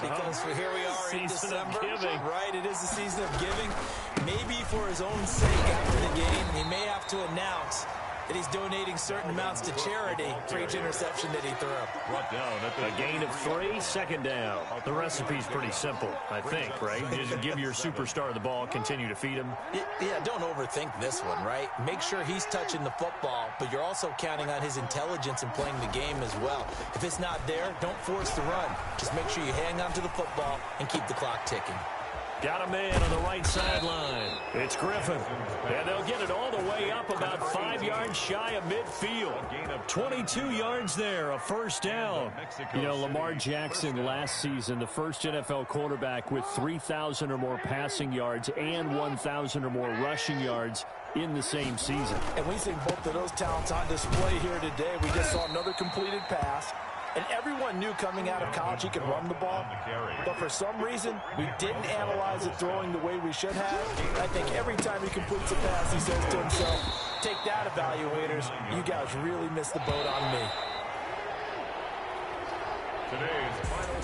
because here we are in December. Right, it is the season of giving. Maybe for his own sake after the game, he may have to announce that he's donating certain amounts to charity for each interception that he threw. Brought down at A gain of 3, 2nd down. The recipe's pretty simple, I think, right? Just give your superstar the ball, continue to feed him. Yeah, don't overthink this one, right? Make sure he's touching the football, but you're also counting on his intelligence in playing the game as well. If it's not there, don't force the run. Just make sure you hang on to the football and keep the clock ticking. Got a man on the right sideline. It's Griffin. And they'll get it all the way up about 5 yards shy of midfield. 22 yards there, a 1st down. You know, Lamar Jackson last season, the first NFL quarterback with 3,000 or more passing yards and 1,000 or more rushing yards in the same season. And we've seen both of those talents on display here today. We just saw another completed pass. And everyone knew coming out of college he could run the ball. But for some reason, we didn't analyze it throwing the way we should have. I think every time he completes a pass, he says to himself, take that, evaluators. You guys really missed the boat on me. today's final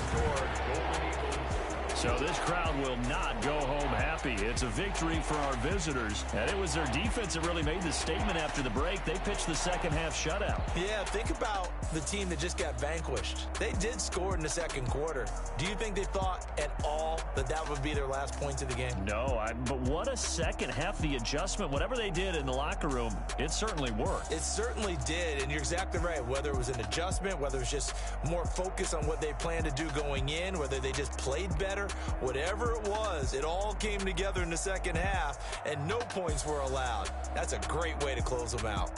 So this crowd will not go home happy. It's a victory for our visitors, and it was their defense that really made the statement after the break. They pitched the second half shutout. Yeah, think about the team that just got vanquished. They did score in the second quarter. Do you think they thought at all that that would be their last point of the game? No, but what a second half. The adjustment, whatever they did in the locker room, it certainly worked. It certainly did, and you're exactly right. Whether it was an adjustment, whether it was just more focus on what they planned to do going in, whether they just played better, whatever it was, it all came together in the second half, and no points were allowed. That's a great way to close them out.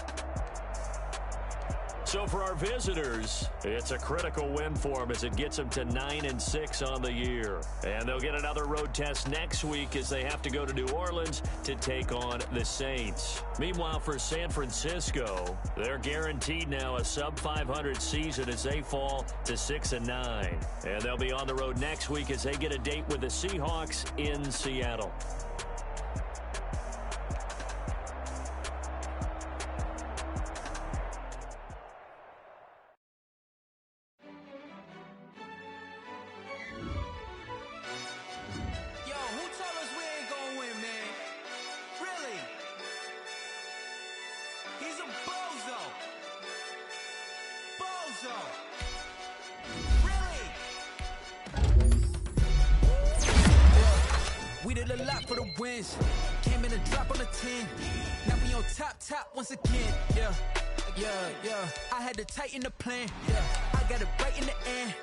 So for our visitors, it's a critical win for them as it gets them to 9-6 on the year. And they'll get another road test next week as they have to go to New Orleans to take on the Saints. Meanwhile, for San Francisco, they're guaranteed now a sub-500 season as they fall to 6-9. And they'll be on the road next week as they get a date with the Seahawks in Seattle. We did a lot for the wins. Came in a drop on the 10. Now we on top once again. Yeah. I had to tighten the plan. Yeah. I got it right in the end.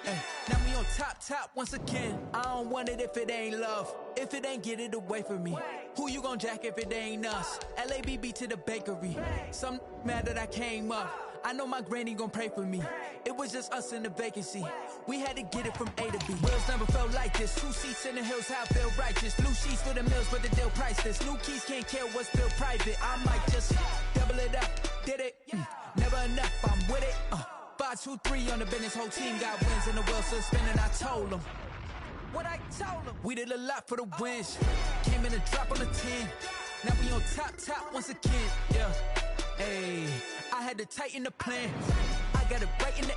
Now we on top once again. I don't want it if it ain't love. If it ain't, get it away from me. Who you gon' jack if it ain't us? LABB to the bakery. Some mad that I came up. I know my granny gon' pray for me. It was just us in the vacancy. We had to get it from A to B. Wheels never felt like this. 2 seats in the hills, how I feel righteous. Blue sheets for the mills, but the deal priceless. New keys can't care what's still private. I might just double it up. Did it? Never enough, I'm with it. 5, 2, 3 on the business. Whole team got wins and the wheels still spinning. I told them what I told them. We did a lot for the wins. Came in a drop on the 10. Now we on top once again. Yeah. Hey, I had to tighten the plan. I got it right in the